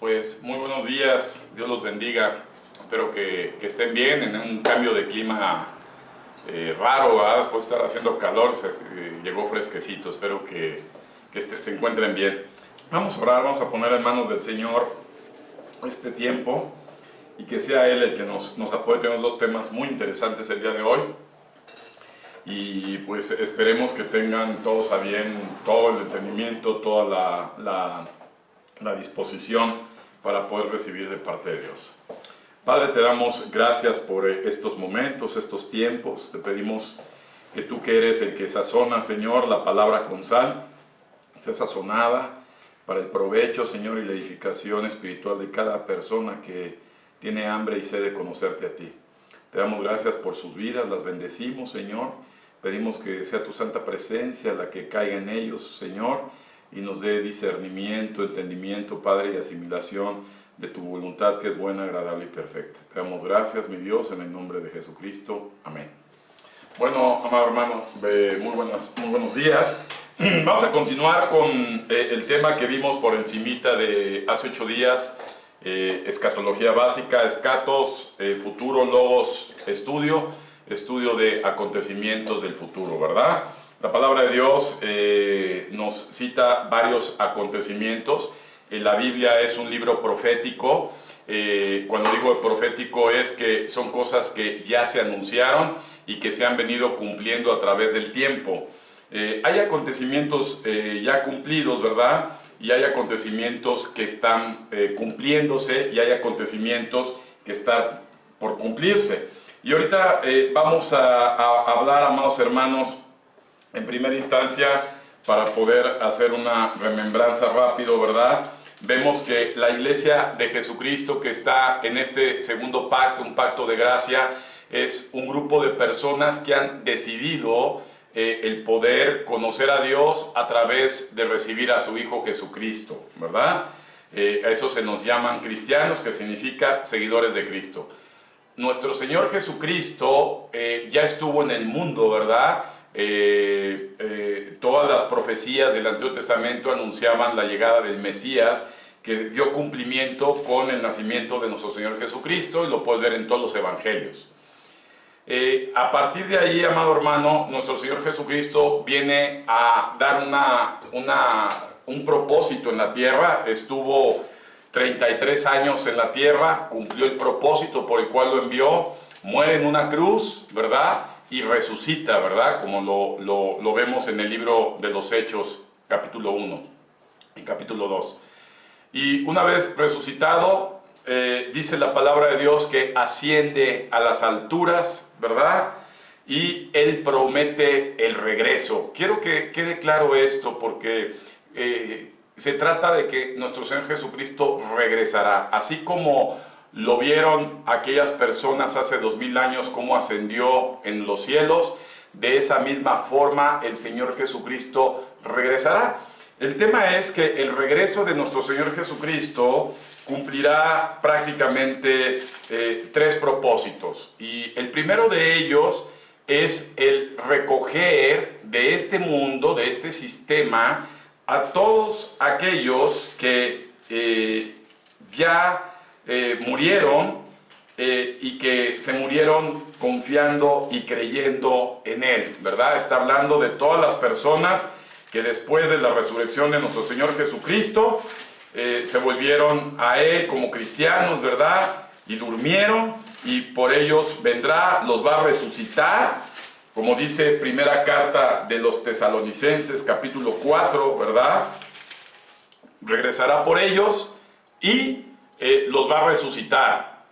Pues muy buenos días, Dios los bendiga. Espero que estén bien en un cambio de clima raro, ¿verdad? Después de estar haciendo calor, llegó fresquecito. Espero que se encuentren bien. Vamos a orar, vamos a poner en manos del Señor este tiempo y que sea Él el que nos apoye. Tenemos dos temas muy interesantes el día de hoy y pues esperemos que tengan todos a bien todo el entendimiento, toda la disposición para poder recibir de parte de Dios. Padre, te damos gracias por estos momentos, estos tiempos. Te pedimos que tú, que eres el que sazona, Señor, la palabra con sal, sea sazonada para el provecho, Señor, y la edificación espiritual de cada persona que tiene hambre y sed de conocerte a ti. Te damos gracias por sus vidas, las bendecimos, Señor. Pedimos que sea tu santa presencia la que caiga en ellos, Señor, y nos dé discernimiento, entendimiento, Padre, y asimilación de tu voluntad, que es buena, agradable y perfecta. Te damos gracias, mi Dios, en el nombre de Jesucristo. Amén. Bueno, amado hermano, muy buenos días. Vamos a continuar con el tema que vimos por encimita de hace 8 días, escatología básica, escatos, futuro, logos, estudio de acontecimientos del futuro, ¿verdad? La palabra de Dios nos cita varios acontecimientos. La Biblia es un libro profético. Cuando digo profético es que son cosas que ya se anunciaron y que se han venido cumpliendo a través del tiempo. Hay acontecimientos ya cumplidos, ¿verdad? Y hay acontecimientos que están cumpliéndose y hay acontecimientos que están por cumplirse. Y ahorita vamos a hablar, amados hermanos, en primera instancia, para poder hacer una remembranza rápido, ¿verdad? Vemos que la iglesia de Jesucristo que está en este segundo pacto, un pacto de gracia, es un grupo de personas que han decidido el poder conocer a Dios a través de recibir a su Hijo Jesucristo, ¿verdad? A eso se nos llaman cristianos, que significa seguidores de Cristo. Nuestro Señor Jesucristo ya estuvo en el mundo, ¿verdad? Todas las profecías del Antiguo Testamento anunciaban la llegada del Mesías, que dio cumplimiento con el nacimiento de nuestro Señor Jesucristo, y lo puedes ver en todos los evangelios. A partir de ahí, amado hermano, nuestro Señor Jesucristo viene a dar un propósito en la tierra. Estuvo 33 años en la tierra, cumplió el propósito por el cual lo envió, muere en una cruz, ¿verdad? Y resucita, ¿verdad? Como lo vemos en el libro de los Hechos, capítulo 1 y capítulo 2. Y una vez resucitado, dice la palabra de Dios que asciende a las alturas, ¿verdad? Y Él promete el regreso. Quiero que quede claro esto porque se trata de que nuestro Señor Jesucristo regresará. Así como lo vieron aquellas personas hace 2000 años, cómo ascendió en los cielos, de esa misma forma el Señor Jesucristo regresará. El tema es que el regreso de nuestro Señor Jesucristo cumplirá prácticamente 3 propósitos. Y el primero de ellos es el recoger de este mundo, de este sistema, a todos aquellos que ya murieron y que se murieron confiando y creyendo en Él, ¿verdad? Está hablando de todas las personas que después de la resurrección de nuestro Señor Jesucristo se volvieron a Él como cristianos, ¿verdad? Y durmieron, y por ellos vendrá, los va a resucitar, como dice primera carta de los Tesalonicenses, capítulo 4, ¿verdad? Regresará por ellos y los va a resucitar.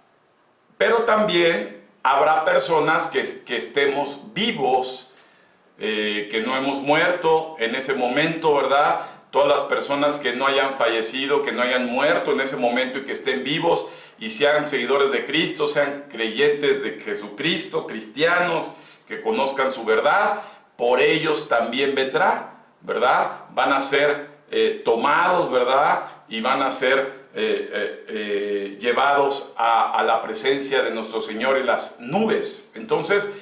Pero también habrá personas que estemos vivos, que no hemos muerto en ese momento, ¿verdad? Todas las personas que no hayan fallecido, que no hayan muerto en ese momento y que estén vivos y sean seguidores de Cristo, sean creyentes de Jesucristo, cristianos, que conozcan su verdad, por ellos también vendrá, ¿verdad? Van a ser tomados, ¿verdad? Y van a ser llevados a la presencia de nuestro Señor en las nubes. Entonces,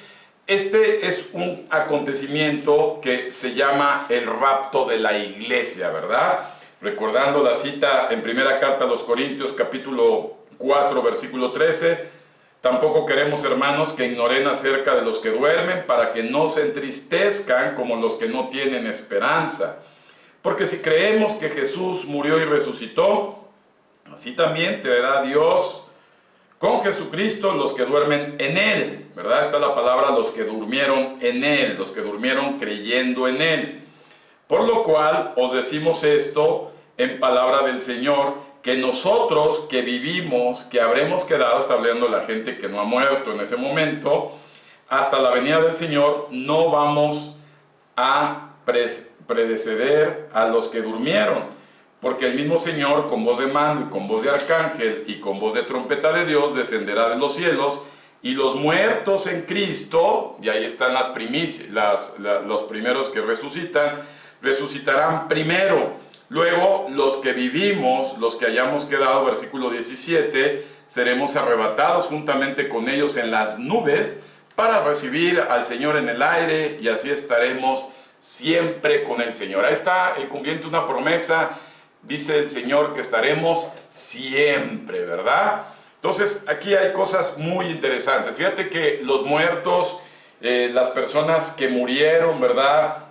este es un acontecimiento que se llama el rapto de la iglesia, ¿verdad? Recordando la cita en primera carta a los Corintios, capítulo 4, versículo 13, tampoco queremos, hermanos, que ignoren acerca de los que duermen, para que no se entristezcan como los que no tienen esperanza. Porque si creemos que Jesús murió y resucitó, así también traerá Dios con Jesucristo los que duermen en Él, ¿verdad? Está la palabra los que durmieron en Él, los que durmieron creyendo en Él. Por lo cual os decimos esto en palabra del Señor, que nosotros que vivimos, que habremos quedado, está hablando la gente que no ha muerto en ese momento, hasta la venida del Señor, no vamos a predeceder a los que durmieron. Porque el mismo Señor, con voz de mando y con voz de arcángel y con voz de trompeta de Dios, descenderá de los cielos, y los muertos en Cristo, y ahí están las primicias, los primeros que resucitarán primero. Luego, los que vivimos, los que hayamos quedado, versículo 17, seremos arrebatados juntamente con ellos en las nubes para recibir al Señor en el aire, y así estaremos siempre con el Señor. Ahí está el cumplimiento de una promesa. Dice el Señor que estaremos siempre, ¿verdad? Entonces, aquí hay cosas muy interesantes. Fíjate que los muertos, las personas que murieron, ¿verdad?,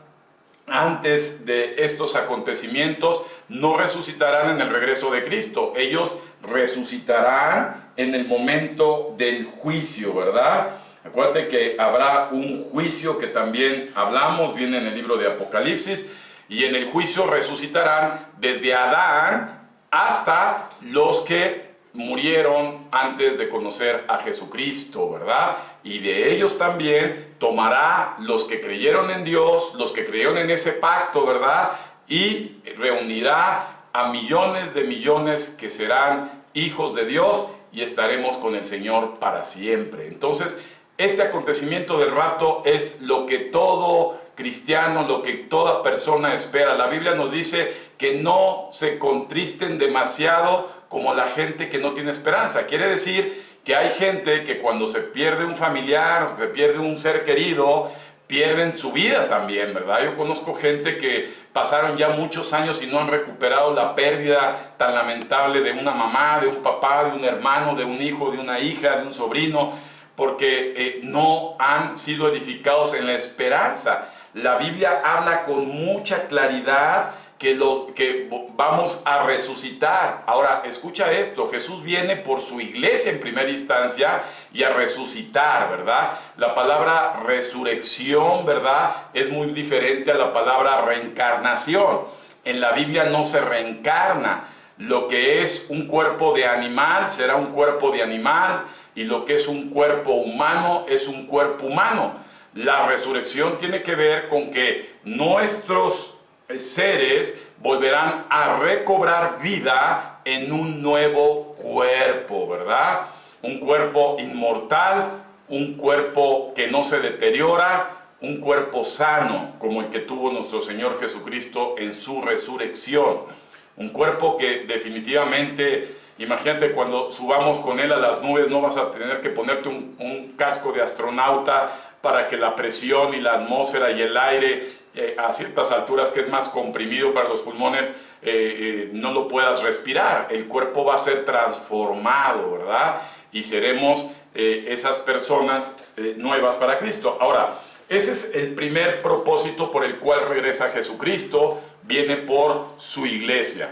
antes de estos acontecimientos, no resucitarán en el regreso de Cristo. Ellos resucitarán en el momento del juicio, ¿verdad? Acuérdate que habrá un juicio que también hablamos, viene en el libro de Apocalipsis, y en el juicio resucitarán desde Adán hasta los que murieron antes de conocer a Jesucristo, ¿verdad? Y de ellos también tomará los que creyeron en Dios, los que creyeron en ese pacto, ¿verdad? Y reunirá a millones de millones que serán hijos de Dios, y estaremos con el Señor para siempre. Entonces, este acontecimiento del rapto es lo que todo cristiano, lo que toda persona espera. La Biblia nos dice que no se contristen demasiado como la gente que no tiene esperanza. Quiere decir que hay gente que cuando se pierde un familiar, se pierde un ser querido, pierden su vida también, ¿verdad? Yo conozco gente que pasaron ya muchos años y no han recuperado la pérdida tan lamentable de una mamá, de un papá, de un hermano, de un hijo, de una hija, de un sobrino, porque no han sido edificados en la esperanza. La Biblia habla con mucha claridad que vamos a resucitar. Ahora, escucha esto, Jesús viene por su iglesia en primera instancia y a resucitar, ¿verdad? La palabra resurrección, ¿verdad?, es muy diferente a la palabra reencarnación. En la Biblia no se reencarna. Lo que es un cuerpo de animal será un cuerpo de animal, y lo que es un cuerpo humano es un cuerpo humano. La resurrección tiene que ver con que nuestros seres volverán a recobrar vida en un nuevo cuerpo, ¿verdad? Un cuerpo inmortal, un cuerpo que no se deteriora, un cuerpo sano como el que tuvo nuestro Señor Jesucristo en su resurrección. Un cuerpo que definitivamente, imagínate, cuando subamos con Él a las nubes, no vas a tener que ponerte un casco de astronauta para que la presión y la atmósfera y el aire a ciertas alturas, que es más comprimido para los pulmones, no lo puedas respirar. El cuerpo va a ser transformado, ¿verdad? Y seremos esas personas nuevas para Cristo. Ahora, ese es el primer propósito por el cual regresa Jesucristo, viene por su iglesia.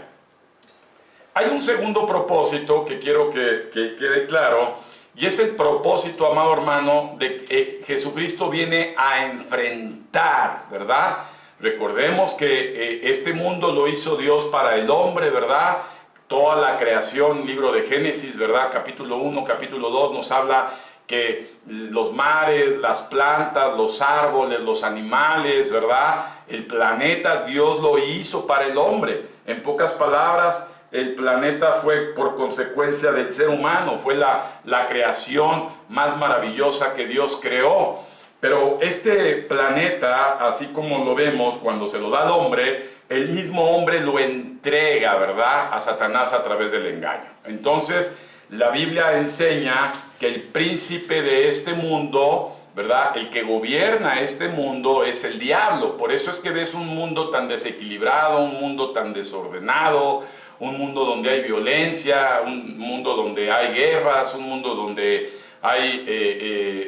Hay un segundo propósito que quiero que quede claro, y es el propósito, amado hermano, de que Jesucristo viene a enfrentar, ¿verdad? Recordemos que este mundo lo hizo Dios para el hombre, ¿verdad? Toda la creación, libro de Génesis, ¿verdad? Capítulo 1, capítulo 2 nos habla que los mares, las plantas, los árboles, los animales, ¿verdad? El planeta, Dios lo hizo para el hombre. En pocas palabras, el planeta fue por consecuencia del ser humano, fue la creación más maravillosa que Dios creó. Pero este planeta, así como lo vemos cuando se lo da al hombre, el mismo hombre lo entrega, ¿verdad?, a Satanás a través del engaño. Entonces, la Biblia enseña que el príncipe de este mundo ¿verdad? El que gobierna este mundo es el diablo. Por eso es que ves un mundo tan desequilibrado, un mundo tan desordenado, un mundo donde hay violencia, un mundo donde hay guerras, un mundo donde hay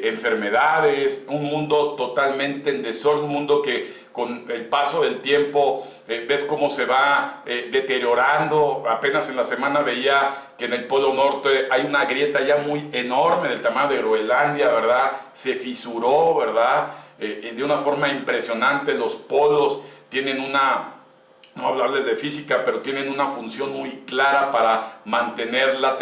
enfermedades, un mundo totalmente en desorden, un mundo que con el paso del tiempo ves cómo se va deteriorando. Apenas en la semana veía que en el Polo Norte hay una grieta ya muy enorme del tamaño de Groenlandia, ¿verdad? Se fisuró, ¿verdad? De una forma impresionante. Los polos tienen una, no hablarles de física, pero tienen una función muy clara para mantener la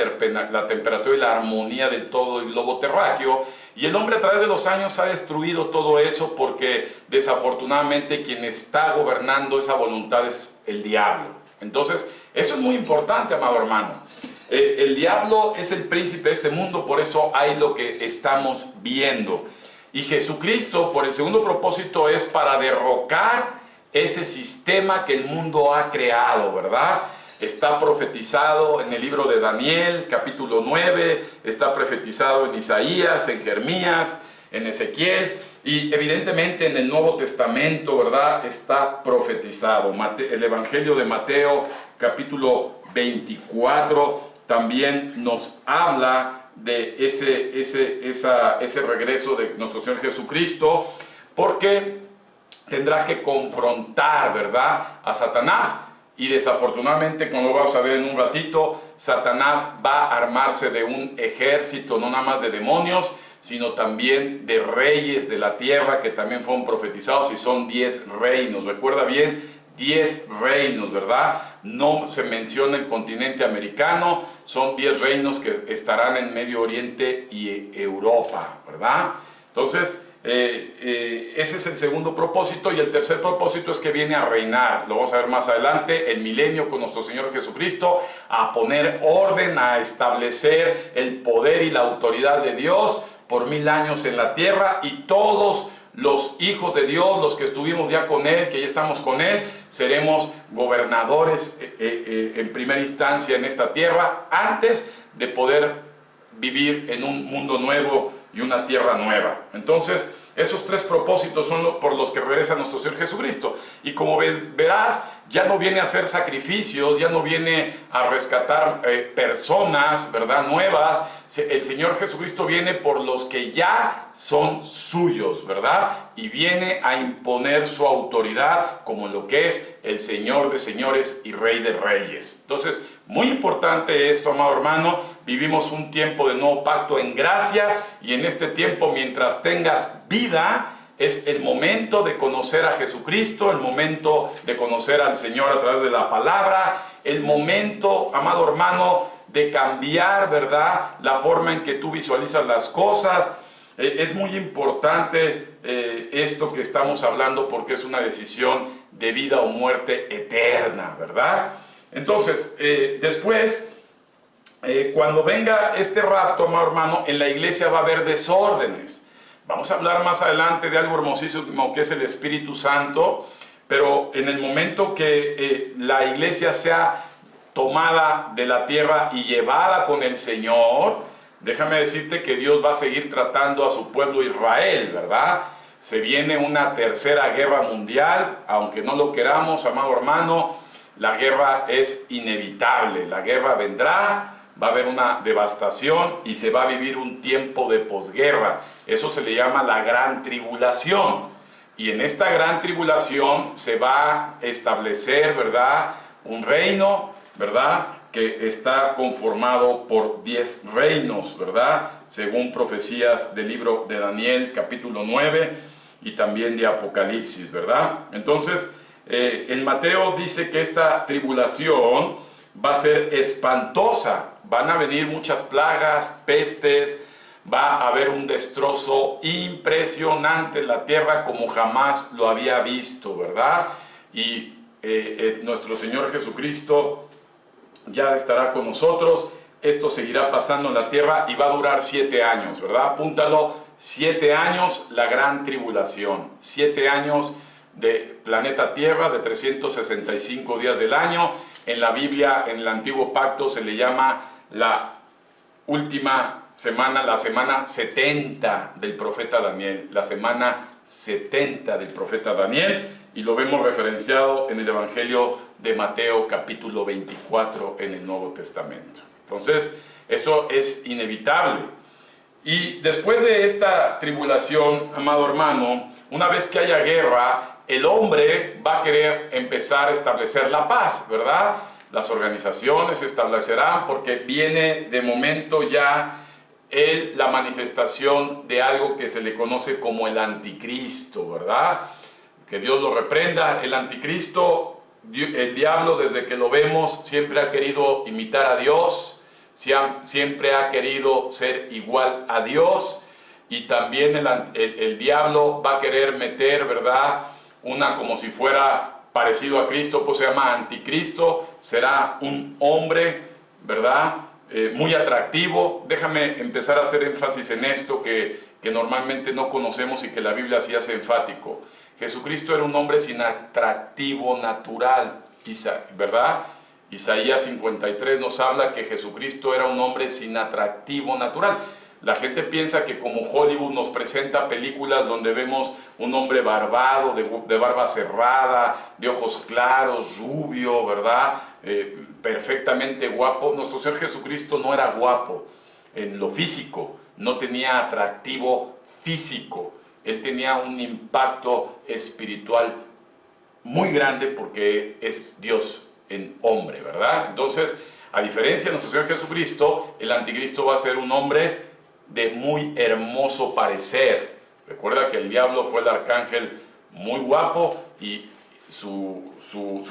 temperatura y la armonía de todo el globo terráqueo. Y el hombre a través de los años ha destruido todo eso porque desafortunadamente quien está gobernando esa voluntad es el diablo. Entonces, eso es muy importante, amado hermano. El diablo es el príncipe de este mundo, por eso hay lo que estamos viendo. Y Jesucristo, por el segundo propósito, es para derrocar ese sistema que el mundo ha creado, ¿verdad? Está profetizado en el libro de Daniel, capítulo 9, está profetizado en Isaías, en Jeremías, en Ezequiel, y evidentemente en el Nuevo Testamento, ¿verdad? Está profetizado. El Evangelio de Mateo, capítulo 24, también nos habla de ese regreso de nuestro Señor Jesucristo, porque tendrá que confrontar, ¿verdad?, a Satanás. Y desafortunadamente, como lo vamos a ver en un ratito, Satanás va a armarse de un ejército, no nada más de demonios, sino también de reyes de la tierra que también fueron profetizados, y son 10 reinos. Recuerda bien, 10 reinos, ¿verdad? No se menciona el continente americano, son 10 reinos que estarán en Medio Oriente y Europa, ¿verdad? Entonces, ese es el segundo propósito. Y el tercer propósito es que viene a reinar, lo vamos a ver más adelante, el milenio con nuestro Señor Jesucristo, a poner orden, a establecer el poder y la autoridad de Dios por 1000 años en la tierra, y todos los hijos de Dios, los que estuvimos ya con Él, que ya estamos con Él, seremos gobernadores en primera instancia en esta tierra, antes de poder vivir en un mundo nuevo y una tierra nueva. Entonces, esos tres propósitos son por los que regresa nuestro Señor Jesucristo. Y como verás, ya no viene a hacer sacrificios, ya no viene a rescatar personas, ¿verdad?, nuevas. El Señor Jesucristo viene por los que ya son suyos, ¿verdad? Y viene a imponer su autoridad como lo que es el Señor de señores y Rey de reyes. Entonces, muy importante esto, amado hermano. Vivimos un tiempo de nuevo pacto en gracia, y en este tiempo, mientras tengas vida, es el momento de conocer a Jesucristo, el momento de conocer al Señor a través de la palabra, el momento, amado hermano, de cambiar, ¿verdad?, la forma en que tú visualizas las cosas. Es muy importante esto que estamos hablando, porque es una decisión de vida o muerte eterna, ¿verdad? Entonces, después, cuando venga este rapto, amado hermano, en la iglesia va a haber desórdenes. Vamos a hablar más adelante de algo hermosísimo que es el Espíritu Santo, pero en el momento que la iglesia sea tomada de la tierra y llevada con el Señor, déjame decirte que Dios va a seguir tratando a su pueblo Israel, ¿verdad? Se viene una tercera guerra mundial, aunque no lo queramos, amado hermano, la guerra es inevitable, la guerra vendrá. Va a haber una devastación y se va a vivir un tiempo de posguerra. Eso se le llama la gran tribulación. Y en esta gran tribulación se va a establecer, ¿verdad?, un reino, ¿verdad?, que está conformado por 10 reinos, ¿verdad?, según profecías del libro de Daniel, capítulo 9, y también de Apocalipsis, ¿verdad? Entonces, en Mateo dice que esta tribulación va a ser espantosa. Van a venir muchas plagas, pestes, va a haber un destrozo impresionante en la tierra como jamás lo había visto, ¿verdad? Y nuestro Señor Jesucristo ya estará con nosotros. Esto seguirá pasando en la tierra y va a durar 7 años, ¿verdad? Apúntalo, 7 años la gran tribulación, 7 años de planeta Tierra, de 365 días del año. En la Biblia, en el Antiguo Pacto, se le llama la última semana, la semana 70 del profeta Daniel, la semana 70 del profeta Daniel, y lo vemos referenciado en el Evangelio de Mateo capítulo 24 en el Nuevo Testamento. Entonces, eso es inevitable. Y después de esta tribulación, amado hermano, una vez que haya guerra, el hombre va a querer empezar a establecer la paz, ¿verdad? Las organizaciones se establecerán porque viene de momento ya la manifestación de algo que se le conoce como el anticristo, ¿verdad? Que Dios lo reprenda. El anticristo, el diablo, desde que lo vemos, siempre ha querido imitar a Dios, siempre ha querido ser igual a Dios, y también el diablo va a querer meter, ¿verdad?, como si fuera parecido a Cristo, pues se llama anticristo. Será un hombre, ¿verdad?, muy atractivo. Déjame empezar a hacer énfasis en esto que normalmente no conocemos y que la Biblia sí hace enfático. Jesucristo era un hombre sin atractivo natural, ¿verdad? Isaías 53 nos habla que Jesucristo era un hombre sin atractivo natural. La gente piensa que como Hollywood nos presenta películas donde vemos un hombre barbado, de barba cerrada, de ojos claros, rubio, ¿verdad? Perfectamente guapo. Nuestro Señor Jesucristo no era guapo en lo físico, no tenía atractivo físico. Él tenía un impacto espiritual muy grande porque es Dios en hombre, ¿verdad? Entonces, a diferencia de nuestro Señor Jesucristo, el anticristo va a ser un hombre de muy hermoso parecer. Recuerda que el diablo fue el arcángel muy guapo y su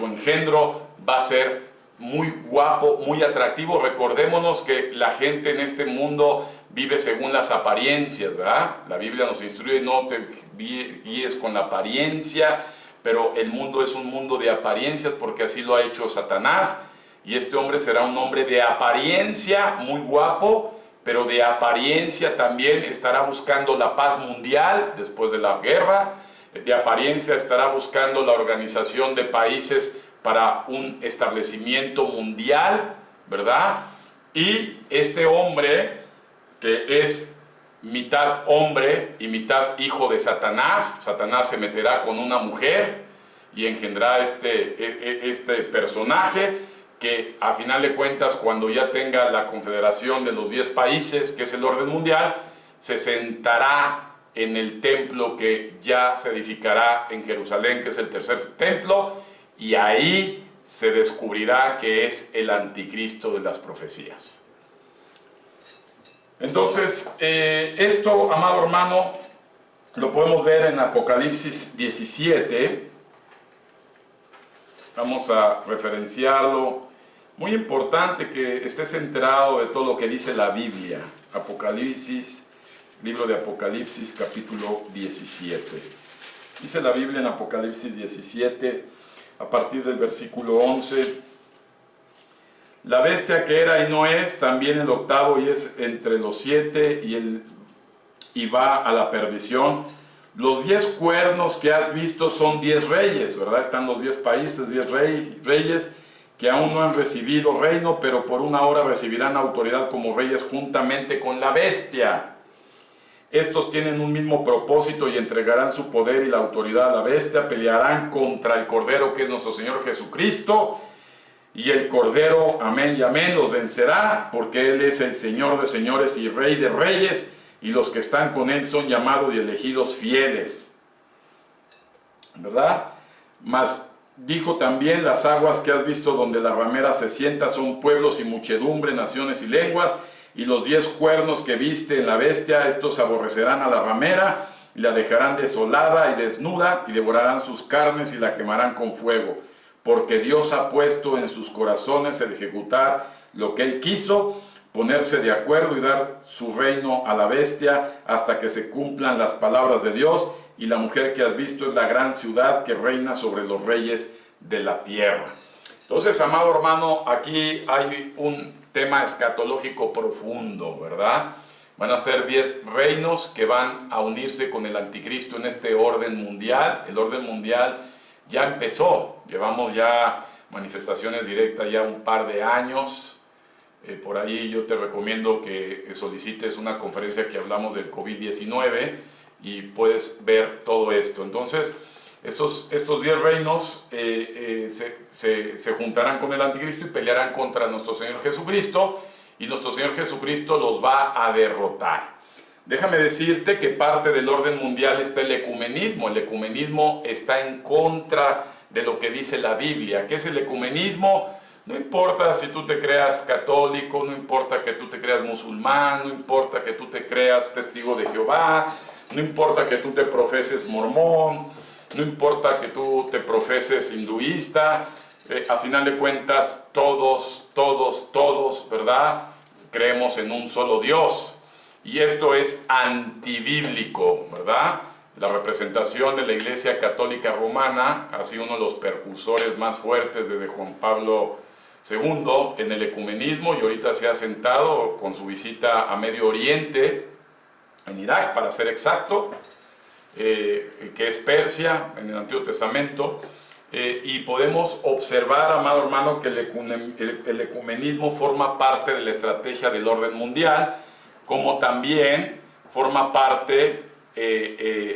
engendro va a ser muy guapo, muy atractivo. Recordémonos que la gente en este mundo vive según las apariencias, ¿verdad? La Biblia nos instruye: no te guíes con la apariencia, pero el mundo es un mundo de apariencias porque así lo ha hecho Satanás, y este hombre será un hombre de apariencia muy guapo, pero de apariencia también estará buscando la paz mundial después de la guerra. De apariencia estará buscando la organización de países para un establecimiento mundial, ¿verdad? Y este hombre, que es mitad hombre y mitad hijo de Satanás, Satanás se meterá con una mujer y engendrá este personaje, que a final de cuentas, cuando ya tenga la confederación de los 10 países, que es el orden mundial, se sentará en el templo que ya se edificará en Jerusalén, que es el tercer templo, y ahí se descubrirá que es el anticristo de las profecías. Entonces, esto, amado hermano, lo podemos ver en Apocalipsis 17. Vamos a referenciarlo. Muy importante que estés enterado de todo lo que dice la Biblia. Apocalipsis, libro de Apocalipsis, capítulo 17. Dice la Biblia en Apocalipsis 17, a partir del versículo 11: la bestia que era y no es, también el octavo, y es entre los 7, y va a la perdición. Los 10 cuernos que has visto son 10 reyes, ¿verdad? Están los 10 países, 10 reyes que aún no han recibido reino, pero por una hora recibirán autoridad como reyes juntamente con la bestia. Estos tienen un mismo propósito y entregarán su poder y la autoridad a la bestia. Pelearán contra el Cordero, que es nuestro Señor Jesucristo, y el Cordero, amén y amén, los vencerá, porque Él es el Señor de señores y Rey de reyes, y los que están con Él son llamados y elegidos fieles, ¿verdad? Mas dijo también: las aguas que has visto donde la ramera se sienta son pueblos y muchedumbre, naciones y lenguas, y los 10 cuernos que viste en la bestia, estos aborrecerán a la ramera, y la dejarán desolada y desnuda, y devorarán sus carnes y la quemarán con fuego, porque Dios ha puesto en sus corazones el ejecutar lo que Él quiso, ponerse de acuerdo y dar su reino a la bestia hasta que se cumplan las palabras de Dios. Y la mujer que has visto es la gran ciudad que reina sobre los reyes de la tierra. Entonces, amado hermano, aquí hay un tema escatológico profundo, ¿verdad? Van a ser 10 reinos que van a unirse con el anticristo en este orden mundial. El orden mundial ya empezó, llevamos ya manifestaciones directas ya un par de años. Por ahí yo te recomiendo que solicites una conferencia que hablamos del COVID-19 y puedes ver todo esto. Entonces, estos 10 reinos se juntarán con el anticristo y pelearán contra nuestro Señor Jesucristo, y nuestro Señor Jesucristo los va a derrotar. Déjame decirte que parte del orden mundial está el ecumenismo. El ecumenismo está en contra de lo que dice la Biblia. ¿Qué es el ecumenismo? No importa si tú te creas católico, no importa que tú te creas musulmán, no importa que tú te creas testigo de Jehová, no importa que tú te profeses mormón, no importa que tú te profeses hinduista, a final de cuentas todos, ¿verdad? Creemos en un solo Dios, y esto es antibíblico, ¿verdad? La representación de la Iglesia Católica Romana ha sido uno de los precursores más fuertes desde Juan Pablo II en el ecumenismo, y ahorita se ha sentado con su visita a Medio Oriente, en Irak para ser exacto, que es Persia en el Antiguo Testamento, y podemos observar, amado hermano, que el ecumenismo forma parte de la estrategia del orden mundial, como también forma parte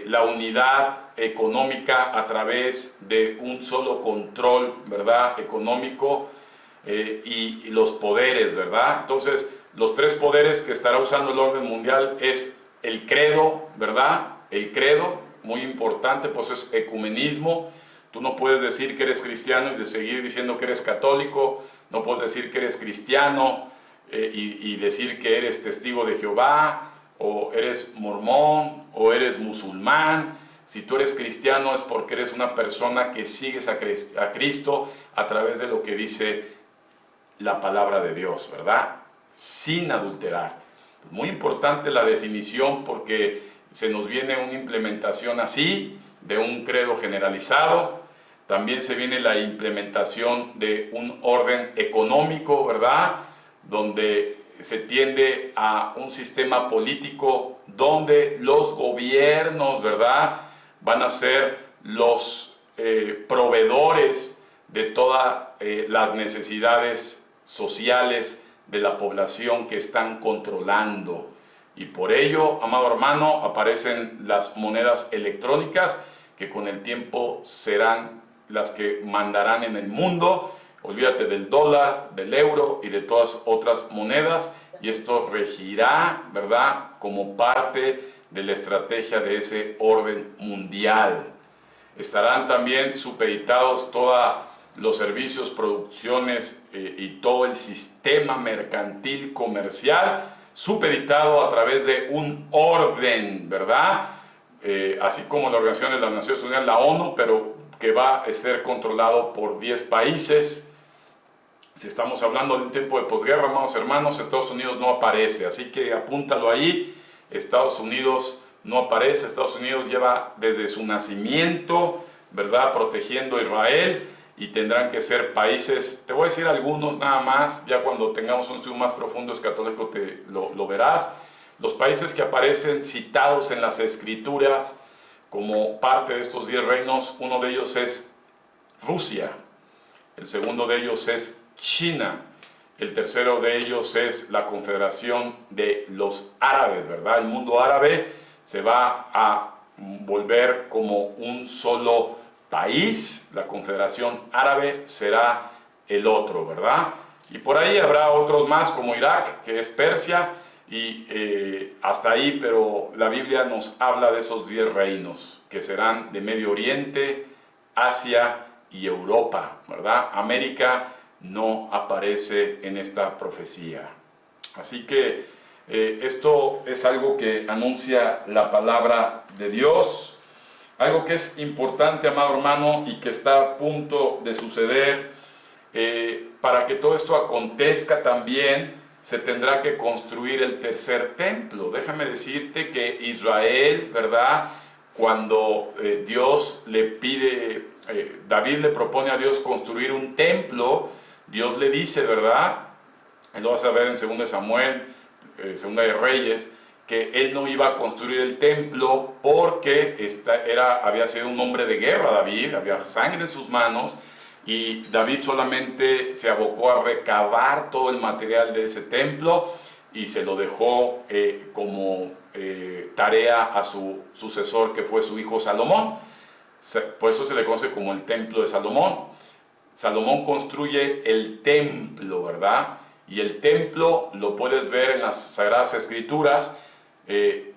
la unidad económica a través de un solo control, ¿verdad?, económico, y los poderes, ¿verdad? Entonces, los tres poderes que estará usando el orden mundial es el credo, ¿verdad? El credo, muy importante, pues es ecumenismo. Tú no puedes decir que eres cristiano y de seguir diciendo que eres católico, no puedes decir que eres cristiano y decir que eres testigo de Jehová, o eres mormón, o eres musulmán. Si tú eres cristiano es porque eres una persona que sigues a Cristo a través de lo que dice la palabra de Dios, ¿verdad? Sin adulterar. Muy importante la definición, porque se nos viene una implementación así de un credo generalizado. También se viene la implementación de un orden económico, ¿verdad?, donde se tiende a un sistema político donde los gobiernos, ¿verdad?, van a ser los proveedores de todas las necesidades sociales de la población que están controlando. Y por ello, amado hermano, aparecen las monedas electrónicas, que con el tiempo serán las que mandarán en el mundo. Olvídate del dólar, del euro y de todas otras monedas, y esto regirá, ¿verdad?, como parte de la estrategia de ese orden mundial. Estarán también supeditados todos los servicios, producciones y todo el sistema mercantil comercial, supeditado a través de un orden, ¿verdad? Así como la Organización de las Naciones Unidas, la ONU, pero que va a ser controlado por 10 países. Si estamos hablando de un tiempo de posguerra, amados hermanos, Estados Unidos no aparece, así que apúntalo ahí. Estados Unidos no aparece. Estados Unidos lleva desde su nacimiento, ¿verdad?, protegiendo a Israel, y tendrán que ser países, te voy a decir algunos nada más, ya cuando tengamos un estudio más profundo escatológico lo verás. Los países que aparecen citados en las Escrituras como parte de estos 10 reinos, uno de ellos es Rusia, el segundo de ellos es China, el tercero de ellos es la Confederación de los Árabes, ¿verdad? El mundo árabe se va a volver como un solo país, la Confederación Árabe será el otro, ¿verdad? Y por ahí habrá otros más como Irak, que es Persia, y hasta ahí, pero la Biblia nos habla de esos 10 reinos, que serán de Medio Oriente, Asia y Europa, ¿verdad? América no aparece en esta profecía. Así que esto es algo que anuncia la palabra de Dios, algo que es importante, amado hermano, y que está a punto de suceder. Para que todo esto acontezca también se tendrá que construir el tercer templo. Déjame decirte que Israel, ¿verdad?, cuando Dios le pide, David le propone a Dios construir un templo, Dios le dice, ¿verdad?, lo vas a ver en 2 Samuel, 2 de Reyes, que él no iba a construir el templo porque había sido un hombre de guerra David, había sangre en sus manos, y David solamente se abocó a recabar todo el material de ese templo y se lo dejó como tarea a su sucesor, que fue su hijo Salomón. Por eso se le conoce como el templo de Salomón. Salomón construye el templo, ¿verdad? Y el templo, lo puedes ver en las Sagradas Escrituras,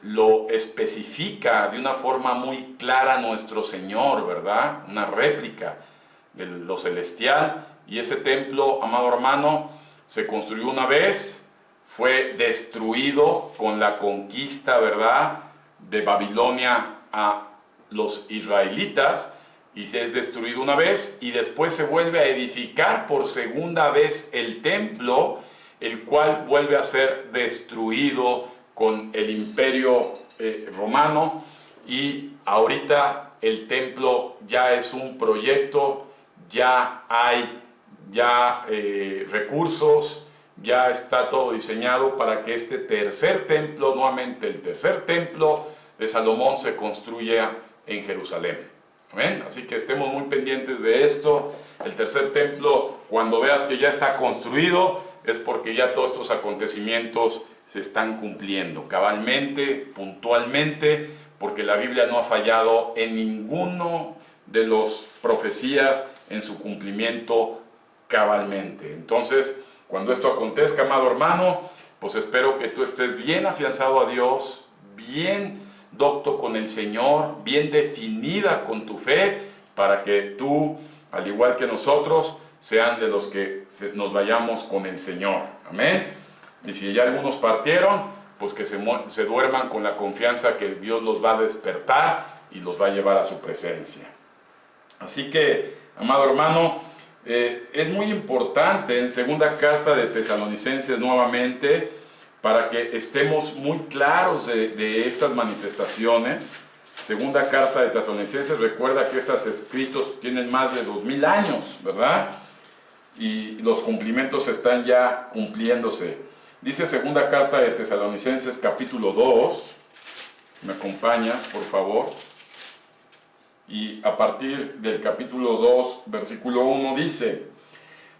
lo especifica de una forma muy clara nuestro Señor, ¿verdad? Una réplica de lo celestial. Y ese templo, amado hermano, se construyó una vez, fue destruido con la conquista, ¿verdad?, de Babilonia a los israelitas, y es destruido una vez, y después se vuelve a edificar por segunda vez el templo, el cual vuelve a ser destruido con el imperio romano, y ahorita el templo ya es un proyecto, ya hay recursos, ya está todo diseñado para que este tercer templo, nuevamente el tercer templo de Salomón, se construya en Jerusalén. Amén. Así que estemos muy pendientes de esto. El tercer templo, cuando veas que ya está construido, es porque ya todos estos acontecimientos se están cumpliendo cabalmente, puntualmente, porque la Biblia no ha fallado en ninguno de las profecías en su cumplimiento cabalmente. Entonces, cuando esto acontezca, amado hermano, pues espero que tú estés bien afianzado a Dios, bien docto con el Señor, bien definida con tu fe, para que tú, al igual que nosotros, sean de los que nos vayamos con el Señor. Amén. Y si ya algunos partieron, pues que se duerman con la confianza que Dios los va a despertar y los va a llevar a su presencia. Así que, amado hermano, es muy importante en segunda carta de Tesalonicenses nuevamente, para que estemos muy claros de estas manifestaciones. Segunda carta de Tesalonicenses, recuerda que estos escritos tienen más de 2000 años, ¿verdad? Y los cumplimientos están ya cumpliéndose. Dice segunda carta de Tesalonicenses capítulo 2, me acompañas por favor, y a partir del capítulo 2, versículo 1 dice: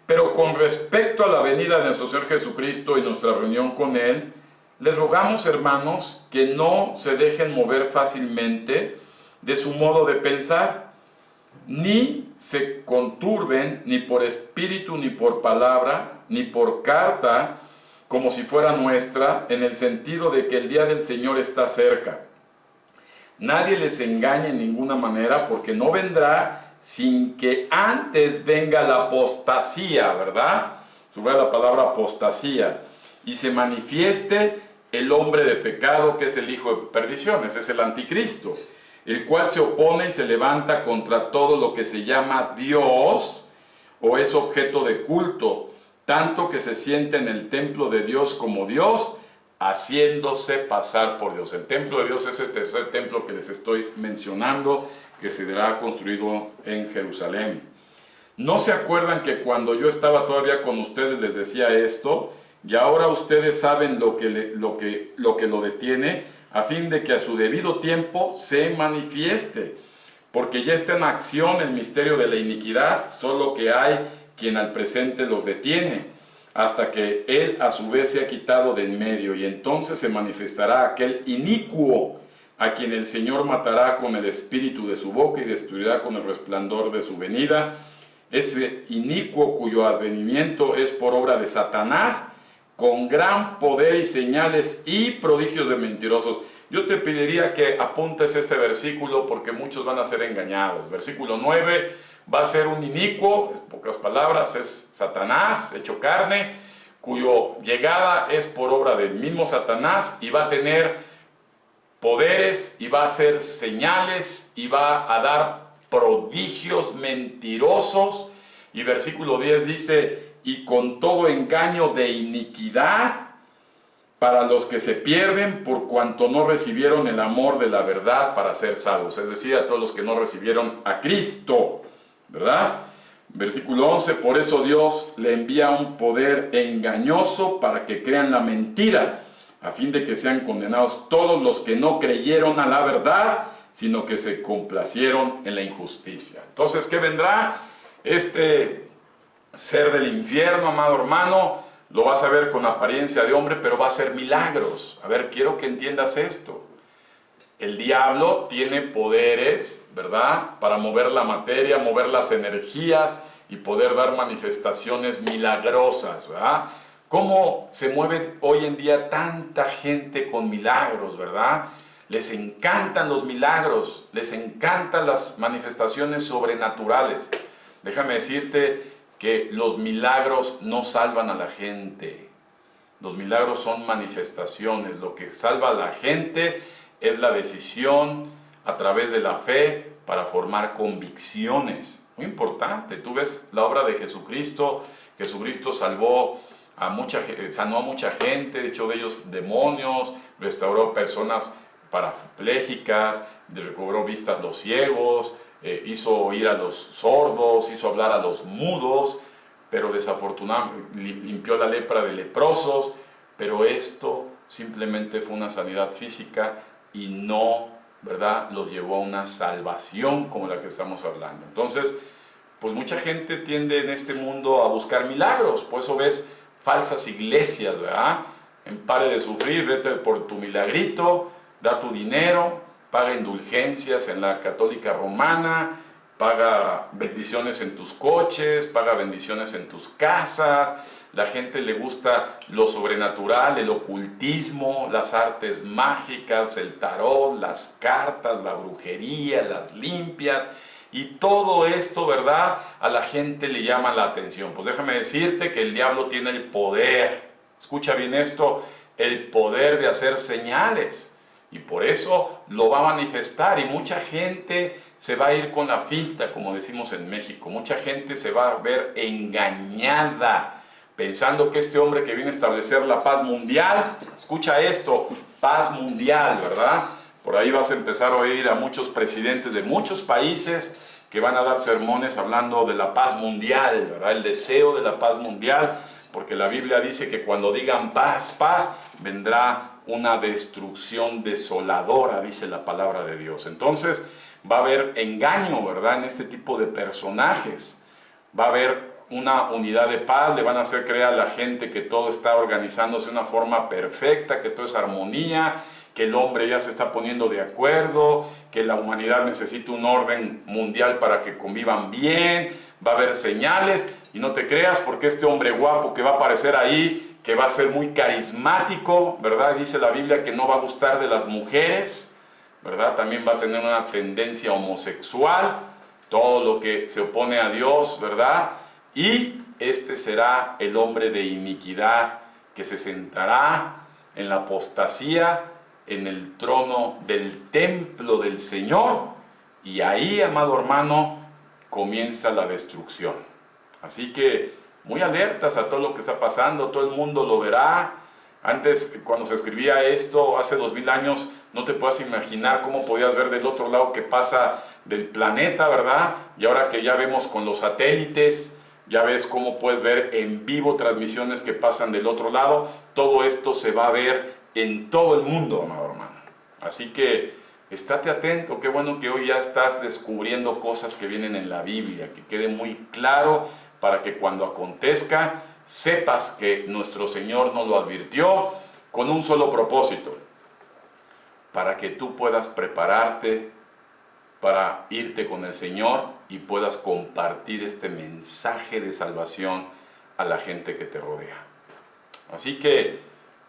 pero con respecto a la venida de nuestro Señor Jesucristo y nuestra reunión con Él, les rogamos, hermanos, que no se dejen mover fácilmente de su modo de pensar, ni se conturben ni por espíritu, ni por palabra, ni por carta, como si fuera nuestra, en el sentido de que el día del Señor está cerca. Nadie les engañe en ninguna manera, porque no vendrá sin que antes venga la apostasía, ¿verdad? Subraya la palabra apostasía. Y se manifieste el hombre de pecado, que es el hijo de perdición, ese es el anticristo, el cual se opone y se levanta contra todo lo que se llama Dios o es objeto de culto, tanto que se siente en el templo de Dios como Dios, haciéndose pasar por Dios. El templo de Dios es el tercer templo que les estoy mencionando, que será construido en Jerusalén. ¿No se acuerdan que cuando yo estaba todavía con ustedes les decía esto? Y ahora ustedes saben lo que lo detiene, a fin de que a su debido tiempo se manifieste. Porque ya está en acción el misterio de la iniquidad, solo que hay quien al presente lo detiene, hasta que él a su vez se ha quitado de en medio, y entonces se manifestará aquel inicuo, a quien el Señor matará con el espíritu de su boca y destruirá con el resplandor de su venida. Ese inicuo cuyo advenimiento es por obra de Satanás, con gran poder y señales y prodigios de mentirosos. Yo te pediría que apuntes este versículo, porque muchos van a ser engañados. Versículo 9, va a ser un inicuo, en pocas palabras, es Satanás hecho carne, cuyo llegada es por obra del mismo Satanás, y va a tener poderes, y va a hacer señales, y va a dar prodigios mentirosos. Y versículo 10 dice: y con todo engaño de iniquidad para los que se pierden, por cuanto no recibieron el amor de la verdad para ser salvos. Es decir, a todos los que no recibieron a Cristo, ¿verdad? Versículo 11, por eso Dios le envía un poder engañoso para que crean la mentira, a fin de que sean condenados todos los que no creyeron a la verdad, sino que se complacieron en la injusticia. Entonces, ¿qué vendrá? Este ser del infierno, amado hermano, lo vas a ver con apariencia de hombre, pero va a hacer milagros. A ver, quiero que entiendas esto. El diablo tiene poderes, ¿verdad?, para mover la materia, mover las energías y poder dar manifestaciones milagrosas, ¿verdad? ¿Cómo se mueve hoy en día tanta gente con milagros, verdad? Les encantan los milagros, les encantan las manifestaciones sobrenaturales. Déjame decirte que los milagros no salvan a la gente. Los milagros son manifestaciones. Lo que salva a la gente es la decisión a través de la fe para formar convicciones. Muy importante. Tú ves la obra de Jesucristo. Jesucristo sanó a mucha gente, echó de ellos demonios, restauró personas parapléjicas, recobró vistas los ciegos, hizo oír a los sordos, hizo hablar a los mudos, pero desafortunadamente limpió la lepra de leprosos, pero esto simplemente fue una sanidad física y no, ¿verdad?, los llevó a una salvación como la que estamos hablando. Entonces, pues mucha gente tiende en este mundo a buscar milagros, por eso ves falsas iglesias, ¿verdad? En pare de sufrir, vete por tu milagrito, da tu dinero, paga indulgencias en la católica romana, paga bendiciones en tus coches, paga bendiciones en tus casas. La gente le gusta lo sobrenatural, el ocultismo, las artes mágicas, el tarot, las cartas, la brujería, las limpias. Y todo esto, ¿verdad?, a la gente le llama la atención. Pues déjame decirte que el diablo tiene el poder, escucha bien esto, el poder de hacer señales. Y por eso lo va a manifestar y mucha gente se va a ir con la finta, como decimos en México. Mucha gente se va a ver engañada, pensando que este hombre que viene a establecer la paz mundial, escucha esto, paz mundial, ¿verdad? Por ahí vas a empezar a oír a muchos presidentes de muchos países que van a dar sermones hablando de la paz mundial, ¿verdad? El deseo de la paz mundial, porque la Biblia dice que cuando digan paz, paz, vendrá una destrucción desoladora, dice la palabra de Dios. Entonces va a haber engaño, ¿verdad?, en este tipo de personajes. Va a haber una unidad de paz, le van a hacer creer a la gente que todo está organizándose de una forma perfecta, que todo es armonía, que el hombre ya se está poniendo de acuerdo, que la humanidad necesita un orden mundial para que convivan bien, va a haber señales, y no te creas porque este hombre guapo que va a aparecer ahí, que va a ser muy carismático, ¿verdad? Dice la Biblia que no va a gustar de las mujeres, ¿verdad? También va a tener una tendencia homosexual, todo lo que se opone a Dios, ¿verdad? Y este será el hombre de iniquidad que se sentará en la apostasía, en el trono del templo del Señor, y ahí, amado hermano, comienza la destrucción. Así que muy alertas a todo lo que está pasando, todo el mundo lo verá. Antes, cuando se escribía esto, hace 2000 años, no te puedas imaginar cómo podías ver del otro lado que pasa del planeta, ¿verdad? Y ahora que ya vemos con los satélites, ya ves cómo puedes ver en vivo transmisiones que pasan del otro lado. Todo esto se va a ver en todo el mundo, amado hermano. Así que estate atento, qué bueno que hoy ya estás descubriendo cosas que vienen en la Biblia, que quede muy claro para que cuando acontezca sepas que nuestro Señor nos lo advirtió con un solo propósito, para que tú puedas prepararte para irte con el Señor y puedas compartir este mensaje de salvación a la gente que te rodea. Así que,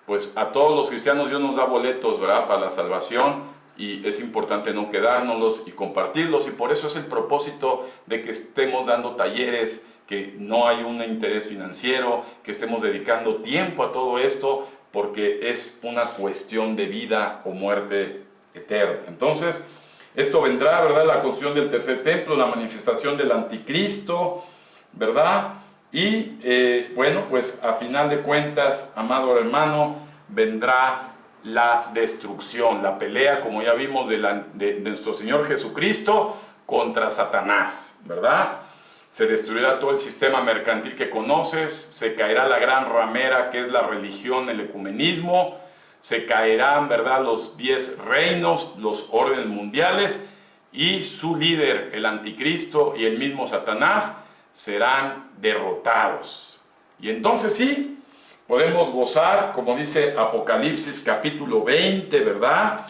pues a todos los cristianos Dios nos da boletos, ¿verdad?, para la salvación, y es importante no quedárnoslos y compartirlos, y por eso es el propósito de que estemos dando talleres, que no hay un interés financiero, que estemos dedicando tiempo a todo esto, porque es una cuestión de vida o muerte eterna. Entonces, esto vendrá, ¿verdad?, la construcción del tercer templo, la manifestación del anticristo, ¿verdad? Y bueno, pues a final de cuentas, amado hermano, vendrá la destrucción, la pelea, como ya vimos, de nuestro Señor Jesucristo contra Satanás, ¿verdad? Se destruirá todo el sistema mercantil que conoces, se caerá la gran ramera que es la religión, el ecumenismo, se caerán, ¿verdad?, los 10 reinos, los órdenes mundiales, y su líder, el anticristo y el mismo Satanás, serán derrotados. Y entonces sí, podemos gozar, como dice Apocalipsis capítulo 20, ¿verdad?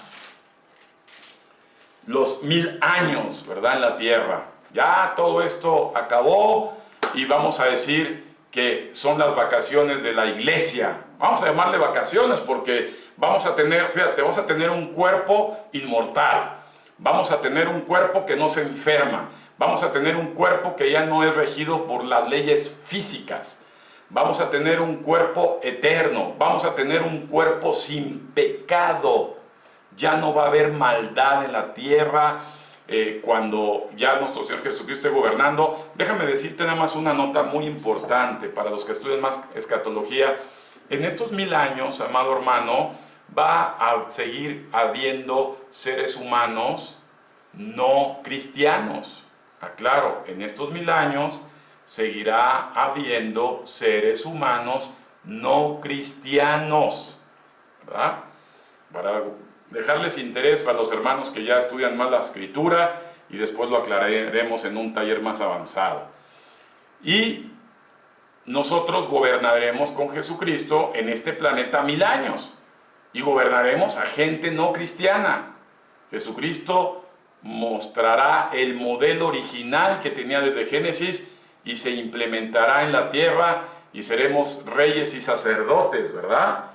Los 1000 años, ¿verdad? En la tierra. Ya todo esto acabó y vamos a decir que son las vacaciones de la iglesia. Vamos a llamarle vacaciones porque vamos a tener, fíjate, vamos a tener un cuerpo inmortal. Vamos a tener un cuerpo que no se enferma. Vamos a tener un cuerpo que ya no es regido por las leyes físicas. Vamos a tener un cuerpo eterno. Vamos a tener un cuerpo sin pecado. Ya no va a haber maldad en la tierra cuando ya nuestro Señor Jesucristo esté gobernando. Déjame decirte nada más una nota muy importante para los que estudian más escatología. En estos 1000 años, amado hermano, va a seguir habiendo seres humanos no cristianos. Aclaro, en estos 1000 años seguirá habiendo seres humanos no cristianos, ¿verdad? Para dejarles interés para los hermanos que ya estudian más la escritura y después lo aclararemos en un taller más avanzado. Y nosotros gobernaremos con Jesucristo en este planeta 1000 años y gobernaremos a gente no cristiana. Jesucristo mostrará el modelo original que tenía desde Génesis y se implementará en la tierra y seremos reyes y sacerdotes, ¿verdad?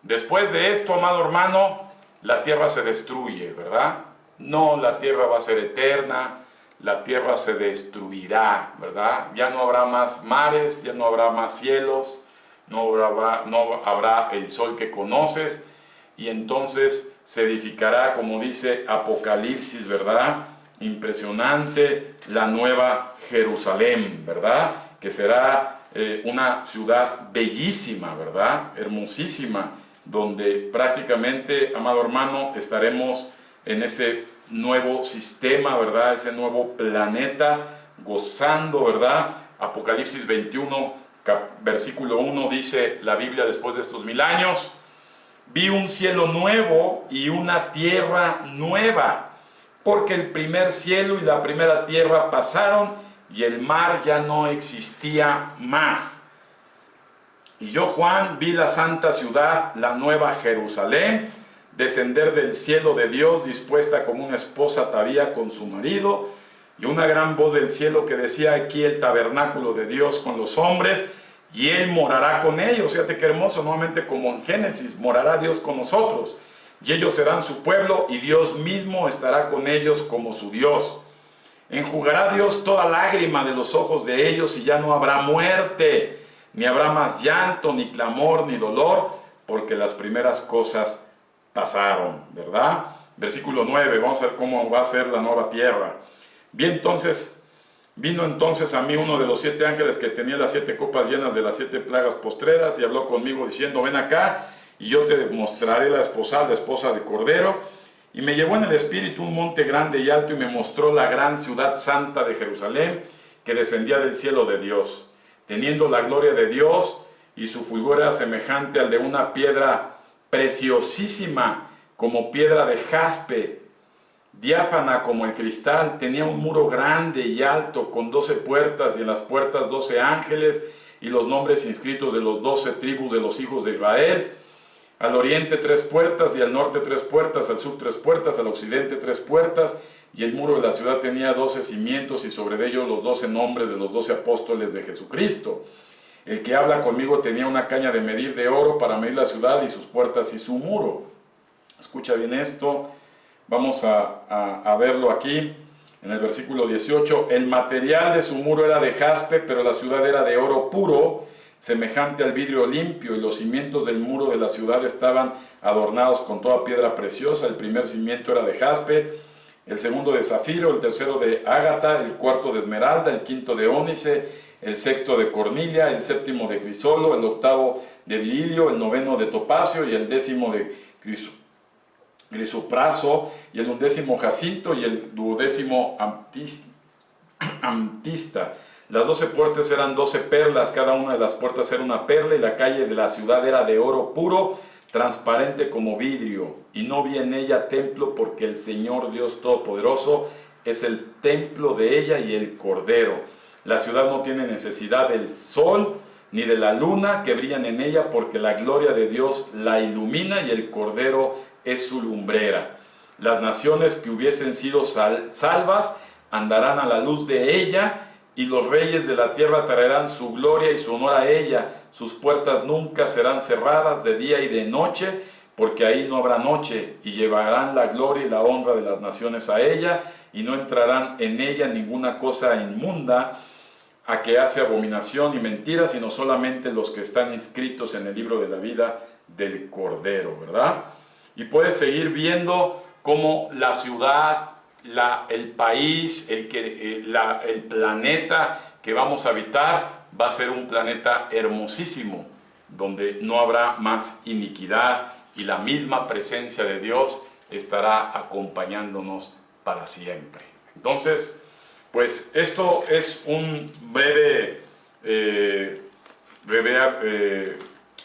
Después de esto, amado hermano, la tierra se destruye, ¿verdad? No, la tierra va a ser eterna, la tierra se destruirá, ¿verdad? Ya no habrá más mares, ya no habrá más cielos, no habrá el sol que conoces, y entonces se edificará, como dice Apocalipsis, ¿verdad? Impresionante, la nueva Jerusalén, ¿verdad? Que será una ciudad bellísima, ¿verdad? Hermosísima, donde prácticamente, amado hermano, estaremos en ese nuevo sistema, ¿verdad? Ese nuevo planeta, gozando, ¿verdad? Apocalipsis 21, versículo 1, dice la Biblia después de estos 1000 años: vi un cielo nuevo y una tierra nueva, porque el primer cielo y la primera tierra pasaron y el mar ya no existía más. Y yo, Juan, vi la santa ciudad, la nueva Jerusalén, descender del cielo de Dios, dispuesta como una esposa ataviada con su marido, y una gran voz del cielo que decía: aquí el tabernáculo de Dios con los hombres, y Él morará con ellos. Fíjate qué hermoso, nuevamente como en Génesis, morará Dios con nosotros, y ellos serán su pueblo, y Dios mismo estará con ellos como su Dios. Enjugará Dios toda lágrima de los ojos de ellos, y ya no habrá muerte, ni habrá más llanto, ni clamor, ni dolor, porque las primeras cosas pasaron, ¿verdad? Versículo 9, vamos a ver cómo va a ser la nueva tierra. Vino entonces a mí uno de los 7 ángeles que tenía las 7 copas llenas de las 7 plagas postreras, y habló conmigo diciendo: ven acá, y yo te mostraré la esposa del Cordero. Y me llevó en el espíritu un monte grande y alto, y me mostró la gran ciudad santa de Jerusalén, que descendía del cielo de Dios, teniendo la gloria de Dios, y su fulgor era semejante al de una piedra preciosísima, como piedra de jaspe, diáfana como el cristal. Tenía un muro grande y alto, con 12 puertas, y en las puertas 12 ángeles, y los nombres inscritos de los 12 tribus de los hijos de Israel. Al oriente 3 puertas, y al norte 3 puertas, al sur 3 puertas, al occidente 3 puertas, y el muro de la ciudad tenía 12 cimientos, y sobre ellos los 12 nombres de los 12 apóstoles de Jesucristo. El que habla conmigo tenía una caña de medir de oro para medir la ciudad y sus puertas y su muro. Escucha bien esto, vamos a verlo aquí en el versículo 18. El material de su muro era de jaspe, pero la ciudad era de oro puro, semejante al vidrio limpio, y los cimientos del muro de la ciudad estaban adornados con toda piedra preciosa. El primer cimiento era de jaspe, el segundo de zafiro, el tercero de ágata, el cuarto de esmeralda, el quinto de ónice, el sexto de cornilla, el séptimo de crisolo, el octavo de berilio, el noveno de topacio, y el décimo de crisopraso, y el 11º jacinto, y el 12º amatista. Las 12 puertas eran 12 perlas, cada una de las puertas era una perla, y la calle de la ciudad era de oro puro, transparente como vidrio, y no vi en ella templo, porque el Señor Dios Todopoderoso es el templo de ella y el Cordero. La ciudad no tiene necesidad del sol ni de la luna que brillan en ella, porque la gloria de Dios la ilumina y el Cordero es su lumbrera. Las naciones que hubiesen sido salvas andarán a la luz de ella, y los reyes de la tierra traerán su gloria y su honor a ella. Sus puertas nunca serán cerradas de día y de noche, porque ahí no habrá noche, y llevarán la gloria y la honra de las naciones a ella, y no entrarán en ella ninguna cosa inmunda, a que hace abominación y mentira, sino solamente los que están inscritos en el libro de la vida del Cordero, ¿verdad? Y puedes seguir viendo cómo la ciudad, el país, el planeta que vamos a habitar va a ser un planeta hermosísimo, donde no habrá más iniquidad, y la misma presencia de Dios estará acompañándonos para siempre. Entonces, pues esto es un breve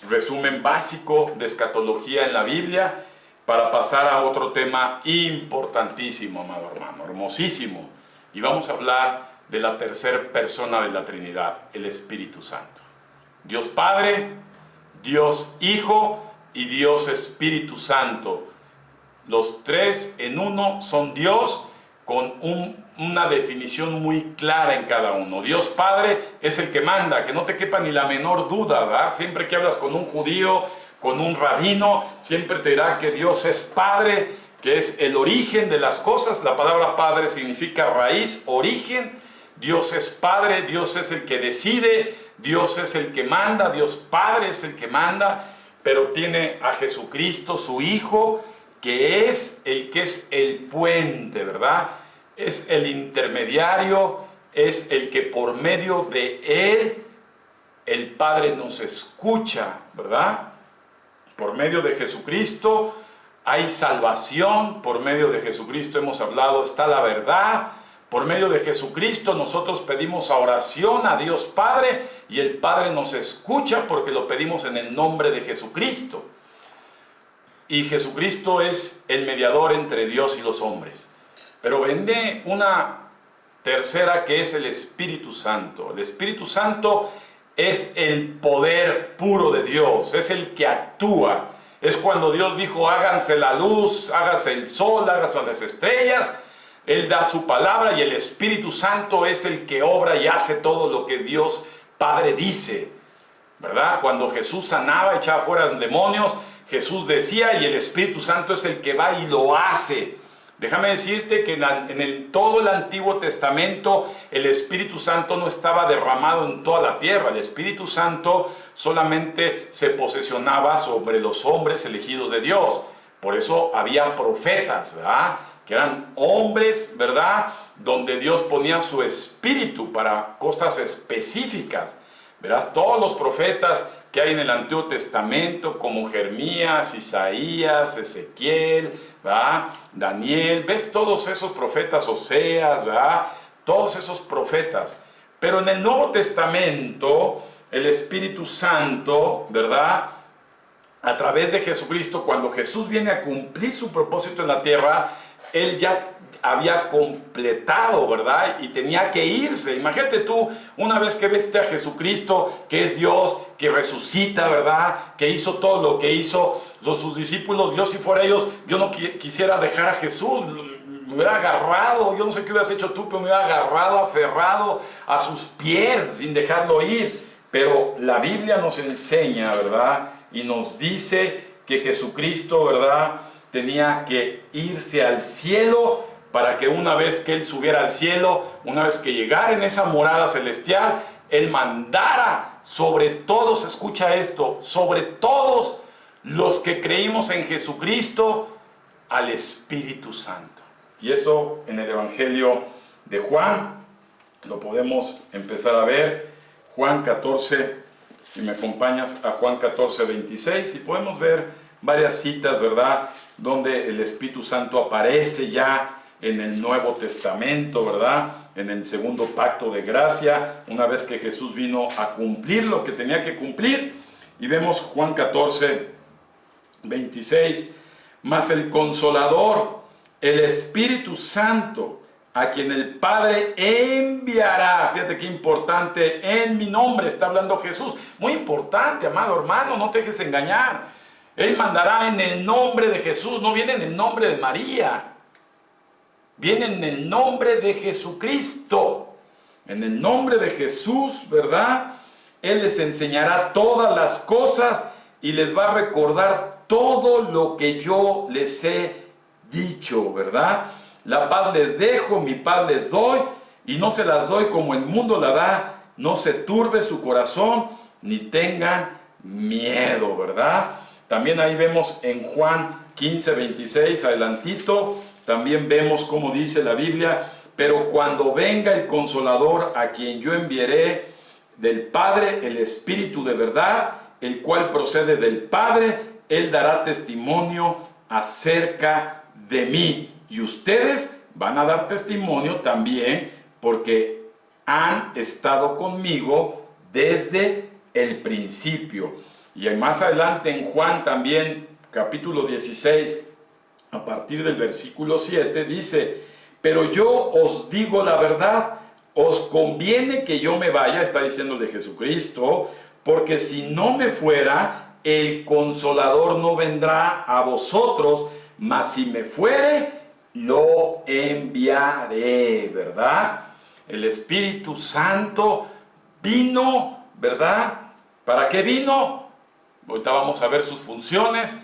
resumen básico de escatología en la Biblia, para pasar a otro tema importantísimo, amado hermano, hermosísimo. Y vamos a hablar de la tercera persona de la Trinidad, el Espíritu Santo. Dios Padre, Dios Hijo y Dios Espíritu Santo. Los tres en uno son Dios, con una definición muy clara en cada uno. Dios Padre es el que manda, que no te quepa ni la menor duda, ¿verdad? Siempre que hablas con un judío, con un rabino, siempre te dirá que Dios es Padre, que es el origen de las cosas. La palabra Padre significa raíz, origen. Dios es Padre, Dios es el que decide, Dios es el que manda, Dios Padre es el que manda, pero tiene a Jesucristo, su Hijo, que es el puente, ¿verdad? Es el intermediario, es el que por medio de Él el Padre nos escucha, ¿verdad? Por medio de Jesucristo hay salvación, por medio de Jesucristo hemos hablado, está la verdad. Por medio de Jesucristo nosotros pedimos oración a Dios Padre, y el Padre nos escucha porque lo pedimos en el nombre de Jesucristo. Y Jesucristo es el mediador entre Dios y los hombres. Pero viene una tercera, que es el Espíritu Santo. El Espíritu Santo es el poder puro de Dios, es el que actúa. Es cuando Dios dijo, háganse la luz, hágase el sol, hágase las estrellas. Él da su palabra, y el Espíritu Santo es el que obra y hace todo lo que Dios Padre dice, ¿verdad? Cuando Jesús sanaba, echaba fuera demonios, Jesús decía, y el Espíritu Santo es el que va y lo hace. Déjame decirte que en todo el Antiguo Testamento el Espíritu Santo no estaba derramado en toda la tierra. El Espíritu Santo solamente se posesionaba sobre los hombres elegidos de Dios. Por eso había profetas, ¿verdad? Que eran hombres, ¿verdad? Donde Dios ponía su espíritu para cosas específicas. Verás, todos los profetas que hay en el Antiguo Testamento, como Jeremías, Isaías, Ezequiel, ¿verdad? Daniel, ves todos esos profetas, Oseas, ¿verdad? Todos esos profetas. Pero en el Nuevo Testamento, el Espíritu Santo, ¿verdad? A través de Jesucristo, cuando Jesús viene a cumplir su propósito en la tierra, Él ya había completado, ¿verdad? Y tenía que irse. Imagínate tú, una vez que viste a Jesucristo, que es Dios, que resucita, ¿verdad? Que hizo todo lo que hizo sus discípulos. Yo, si fuera ellos, yo no quisiera dejar a Jesús. Me hubiera agarrado, yo no sé qué hubieras hecho tú, pero me hubiera agarrado, aferrado a sus pies sin dejarlo ir. Pero la Biblia nos enseña, ¿verdad? Y nos dice que Jesucristo, ¿verdad?, tenía que irse al cielo, para que una vez que Él subiera al cielo, una vez que llegara en esa morada celestial, Él mandara sobre todos, escucha esto, sobre todos los que creímos en Jesucristo, al Espíritu Santo. Y eso en el Evangelio de Juan lo podemos empezar a ver. Juan 14, si me acompañas a Juan 14, 26, y podemos ver varias citas, ¿verdad?, donde el Espíritu Santo aparece ya en el Nuevo Testamento, ¿verdad?, en el segundo pacto de gracia, una vez que Jesús vino a cumplir lo que tenía que cumplir. Y vemos Juan 14, 26, mas el Consolador, el Espíritu Santo, a quien el Padre enviará. Fíjate qué importante, en mi nombre está hablando Jesús. Muy importante, amado hermano, no te dejes engañar. Él mandará en el nombre de Jesús, no viene en el nombre de María. Viene en el nombre de Jesucristo. En el nombre de Jesús, ¿verdad? Él les enseñará todas las cosas y les va a recordar todo lo que yo les he dicho, ¿verdad? La paz les dejo, mi paz les doy, y no se las doy como el mundo la da. No se turbe su corazón, ni tengan miedo, ¿verdad? También ahí vemos en Juan 15, 26, adelantito, también vemos cómo dice la Biblia: pero cuando venga el Consolador, a quien yo enviaré del Padre, el Espíritu de verdad, el cual procede del Padre, Él dará testimonio acerca de mí. Y ustedes van a dar testimonio también, porque han estado conmigo desde el principio. Y más adelante en Juan también, capítulo 16, a partir del versículo 7, dice: pero yo os digo la verdad, os conviene que yo me vaya, está diciendo de Jesucristo, porque si no me fuera, el Consolador no vendrá a vosotros, mas si me fuere, lo enviaré, ¿verdad? El Espíritu Santo vino, ¿verdad? ¿Para qué vino? Ahorita vamos a ver sus funciones.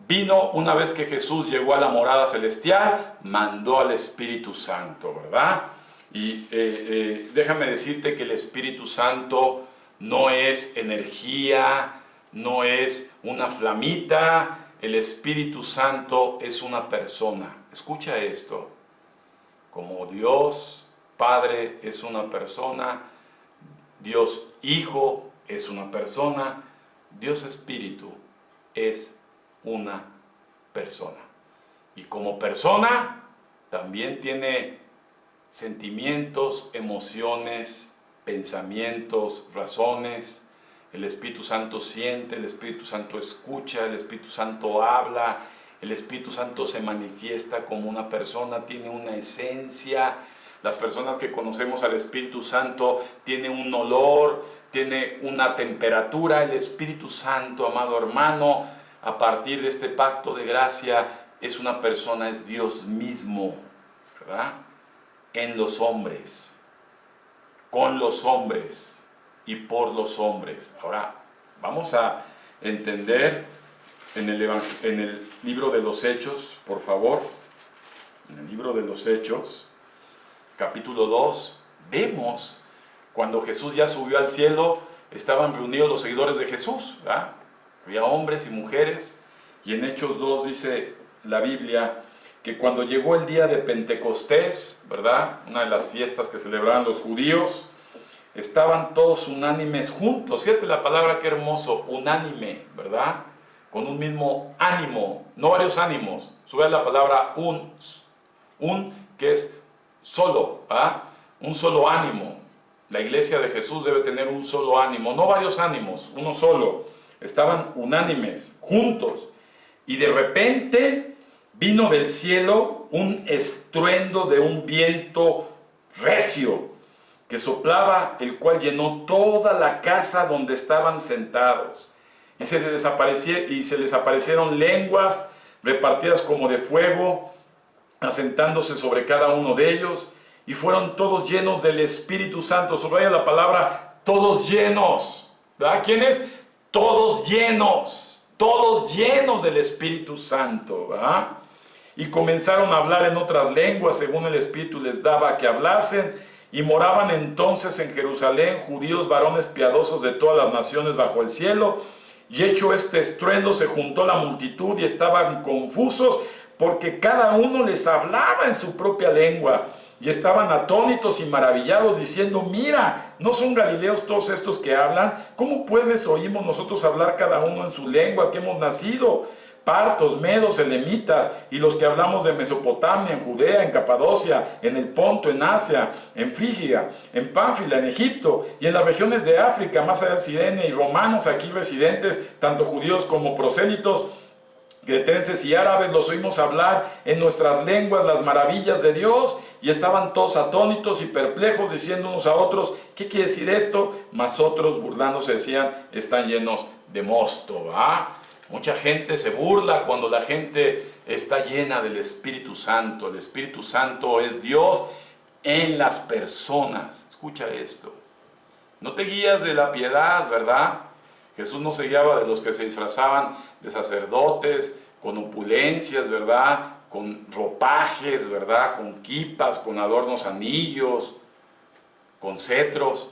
Vino una vez que Jesús llegó a la morada celestial, mandó al Espíritu Santo, ¿verdad? Y déjame decirte que el Espíritu Santo no es energía, no es una flamita. El Espíritu Santo es una persona. Escucha esto: como Dios Padre es una persona, Dios Hijo es una persona, Dios Espíritu es una persona. Y como persona también tiene sentimientos, emociones, pensamientos, razones. El Espíritu Santo siente, el Espíritu Santo escucha, el Espíritu Santo habla, el Espíritu Santo se manifiesta como una persona, tiene una esencia. Las personas que conocemos al Espíritu Santo tiene un olor, tiene una temperatura. El Espíritu Santo, amado hermano, a partir de este pacto de gracia, es una persona, es Dios mismo, ¿verdad? En los hombres, con los hombres y por los hombres. Ahora, vamos a entender en el libro de los Hechos, por favor. En el libro de los Hechos, capítulo 2, vemos cuando Jesús ya subió al cielo, estaban reunidos los seguidores de Jesús, ¿verdad? Había hombres y mujeres, y en Hechos 2 dice la Biblia que cuando llegó el día de Pentecostés, ¿verdad?, una de las fiestas que celebraban los judíos, estaban todos unánimes juntos. Fíjate la palabra, qué hermoso, unánime, ¿verdad? Con un mismo ánimo, no varios ánimos. Sube la palabra un que es solo, ¿verdad? Un solo ánimo. La iglesia de Jesús debe tener un solo ánimo, no varios ánimos, uno solo. Estaban unánimes, juntos, y de repente vino del cielo un estruendo de un viento recio que soplaba, el cual llenó toda la casa donde estaban sentados. Y se les aparecieron lenguas repartidas como de fuego, asentándose sobre cada uno de ellos, y fueron todos llenos del Espíritu Santo. Subraya la palabra todos llenos, ¿verdad? ¿Quiénes? Todos llenos del Espíritu Santo, ¿verdad? Y comenzaron a hablar en otras lenguas según el Espíritu les daba que hablasen. Y moraban entonces en Jerusalén judíos, varones piadosos de todas las naciones bajo el cielo. Y hecho este estruendo, se juntó la multitud y estaban confusos, porque cada uno les hablaba en su propia lengua. Y estaban atónitos y maravillados, diciendo: mira, ¿no son galileos todos estos que hablan? ¿Cómo pues les oímos nosotros hablar cada uno en su lengua que hemos nacido? Partos, medos, elamitas, y los que hablamos de Mesopotamia, en Judea, en Capadocia, en el Ponto, en Asia, en Frígia, en Pánfila, en Egipto, y en las regiones de África, más allá de Cirene, y romanos aquí residentes, tanto judíos como prosélitos, cretenses y árabes los oímos hablar en nuestras lenguas las maravillas de Dios, y estaban todos atónitos y perplejos, diciendo unos a otros, ¿qué quiere decir esto? Mas otros, burlándose, decían, están llenos de mosto. Mucha gente se burla cuando la gente está llena del Espíritu Santo. El Espíritu Santo es Dios en las personas. Escucha esto. No te guías de la piedad, ¿verdad? Jesús no se guiaba de los que se disfrazaban de sacerdotes, con opulencias, ¿verdad? Con ropajes, ¿verdad? Con quipas, con adornos anillos, con cetros,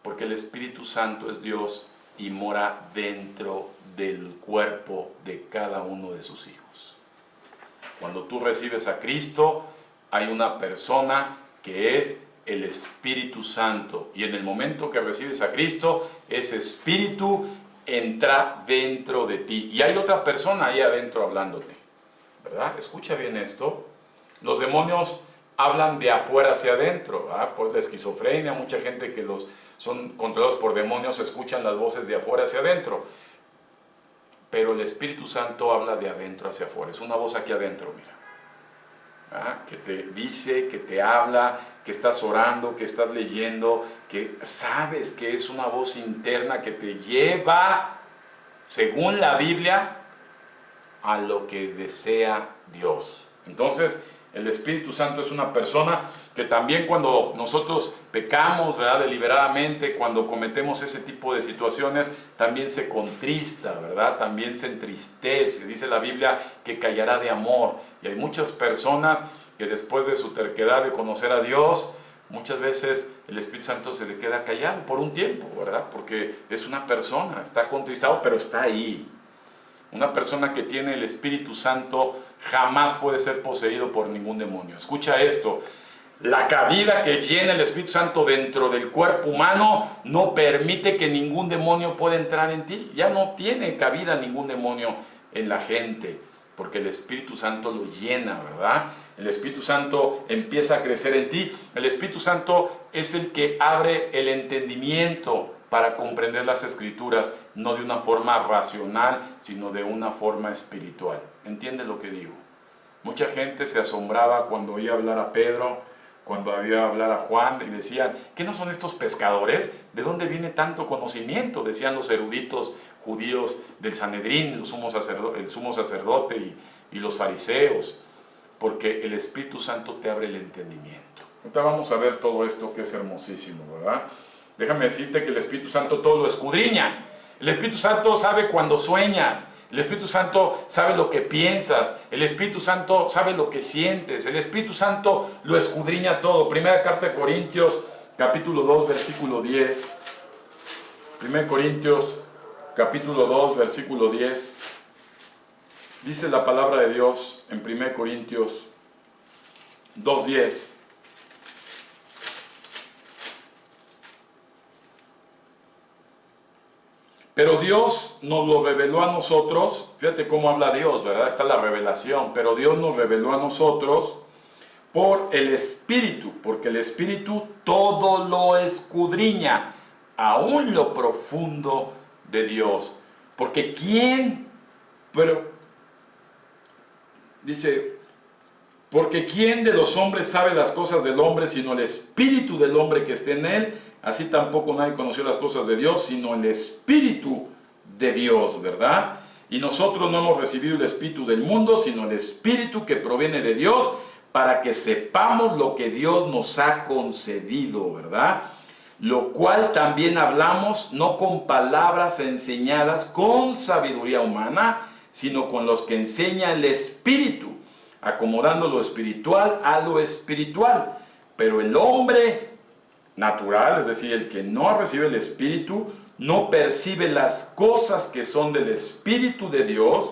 porque el Espíritu Santo es Dios y mora dentro del cuerpo de cada uno de sus hijos. Cuando tú recibes a Cristo, hay una persona que es el Espíritu Santo, y en el momento que recibes a Cristo, ese Espíritu entra dentro de ti, y hay otra persona ahí adentro hablándote, ¿verdad? Escucha bien esto. Los demonios hablan de afuera hacia adentro, ¿verdad? Por la esquizofrenia, mucha gente que son controlados por demonios escuchan las voces de afuera hacia adentro, pero el Espíritu Santo habla de adentro hacia afuera. Es una voz aquí adentro, mira, que te dice, que te habla, que estás orando, que estás leyendo, que sabes que es una voz interna que te lleva, según la Biblia, a lo que desea Dios. Entonces, el Espíritu Santo es una persona que también cuando nosotros pecamos, ¿verdad?, deliberadamente, cuando cometemos ese tipo de situaciones, también se contrista, ¿verdad?, también se entristece. Dice la Biblia que callará de amor. Y hay muchas personas que después de su terquedad de conocer a Dios, muchas veces el Espíritu Santo se le queda callado por un tiempo, ¿verdad?, porque es una persona, está contristado, pero está ahí. Una persona que tiene el Espíritu Santo jamás puede ser poseído por ningún demonio. Escucha esto. La cabida que llena el Espíritu Santo dentro del cuerpo humano no permite que ningún demonio pueda entrar en ti. Ya no tiene cabida ningún demonio en la gente, porque el Espíritu Santo lo llena, ¿verdad? El Espíritu Santo empieza a crecer en ti. El Espíritu Santo es el que abre el entendimiento para comprender las Escrituras, no de una forma racional, sino de una forma espiritual. ¿Entiende lo que digo? Mucha gente se asombraba cuando oía hablar a Pedro, cuando oía hablar a Juan, y decían, ¿qué no son estos pescadores? ¿De dónde viene tanto conocimiento? Decían los eruditos judíos del Sanedrín, el sumo sacerdote y los fariseos, porque el Espíritu Santo te abre el entendimiento. Ahorita vamos a ver todo esto que es hermosísimo, ¿verdad? Déjame decirte que el Espíritu Santo todo lo escudriña. El Espíritu Santo sabe cuando sueñas. El Espíritu Santo sabe lo que piensas. El Espíritu Santo sabe lo que sientes. El Espíritu Santo lo escudriña todo. Primera carta de Corintios, capítulo 2, versículo 10. Primera Corintios, capítulo 2, versículo 10. Dice la palabra de Dios en 1 Corintios 2:10. Pero Dios nos lo reveló a nosotros. Fíjate cómo habla Dios, ¿verdad? Está la revelación. Pero Dios nos reveló a nosotros por el Espíritu, porque el Espíritu todo lo escudriña, aún lo profundo de Dios. Porque porque ¿quién de los hombres sabe las cosas del hombre sino el Espíritu del hombre que esté en él? Así tampoco nadie conoció las cosas de Dios, sino el Espíritu de Dios, ¿verdad? Y nosotros no hemos recibido el Espíritu del mundo, sino el Espíritu que proviene de Dios, para que sepamos lo que Dios nos ha concedido, ¿verdad? Lo cual también hablamos, no con palabras enseñadas con sabiduría humana, sino con los que enseña el Espíritu, acomodando lo espiritual a lo espiritual. Pero el hombre natural, es decir, el que no recibe el Espíritu, no percibe las cosas que son del Espíritu de Dios,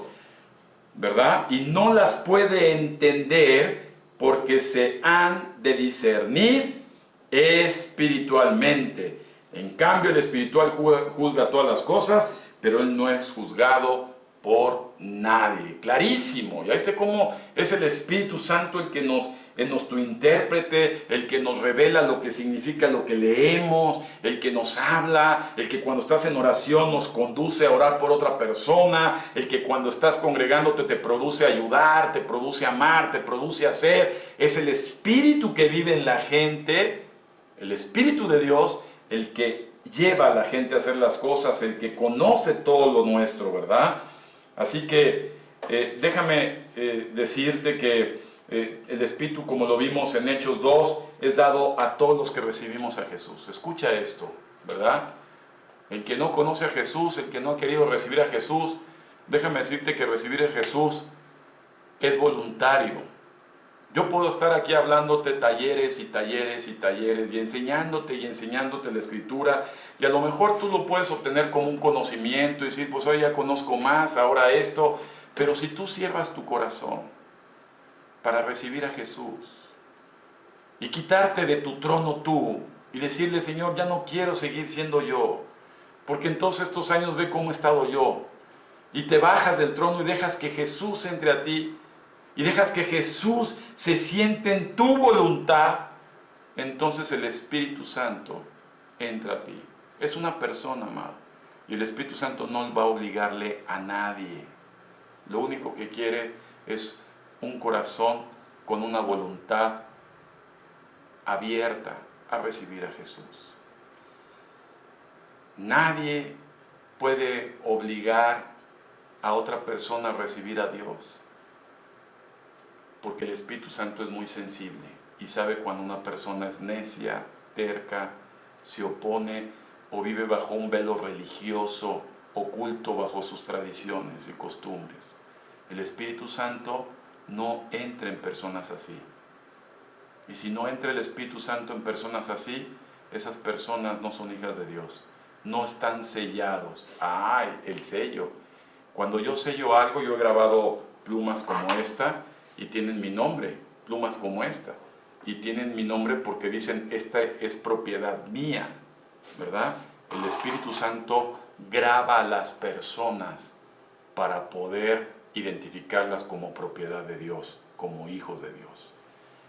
¿verdad? Y no las puede entender porque se han de discernir espiritualmente. En cambio, el espiritual juzga todas las cosas, pero él no es juzgado por nadie. Clarísimo. Ya viste cómo es el Espíritu Santo el que nos en nuestro intérprete, el que nos revela lo que significa lo que leemos, el que nos habla, el que cuando estás en oración nos conduce a orar por otra persona, el que cuando estás congregándote te produce ayudar, te produce amar, te produce hacer. Es el Espíritu que vive en la gente, el Espíritu de Dios, el que lleva a la gente a hacer las cosas, el que conoce todo lo nuestro, ¿verdad? Así que déjame decirte que el Espíritu, como lo vimos en Hechos 2, es dado a todos los que recibimos a Jesús. Escucha esto, ¿verdad? El que no conoce a Jesús, el que no ha querido recibir a Jesús, déjame decirte que recibir a Jesús es voluntario. Yo puedo estar aquí hablándote talleres y talleres y talleres y enseñándote la Escritura, y a lo mejor tú lo puedes obtener como un conocimiento y decir, pues hoy ya conozco más, ahora esto, pero si tú cierras tu corazón para recibir a Jesús y quitarte de tu trono tú y decirle, Señor, ya no quiero seguir siendo yo, porque en todos estos años ve cómo he estado yo, y te bajas del trono y dejas que Jesús entre a ti, y dejas que Jesús se siente en tu voluntad, entonces el Espíritu Santo entra a ti. Es una persona, amado, y el Espíritu Santo no va a obligarle a nadie. Lo único que quiere es un corazón con una voluntad abierta a recibir a Jesús. Nadie puede obligar a otra persona a recibir a Dios, porque el Espíritu Santo es muy sensible y sabe cuando una persona es necia, terca, se opone o vive bajo un velo religioso, oculto bajo sus tradiciones y costumbres. El Espíritu Santo no entra en personas así. Y si no entra el Espíritu Santo en personas así, esas personas no son hijas de Dios, no están sellados. ¡Ay, el sello! Cuando yo sello algo, yo he grabado plumas como esta, y tienen mi nombre, plumas como esta, y tienen mi nombre porque dicen, esta es propiedad mía, ¿verdad? El Espíritu Santo graba a las personas para poder identificarlas como propiedad de Dios, como hijos de Dios.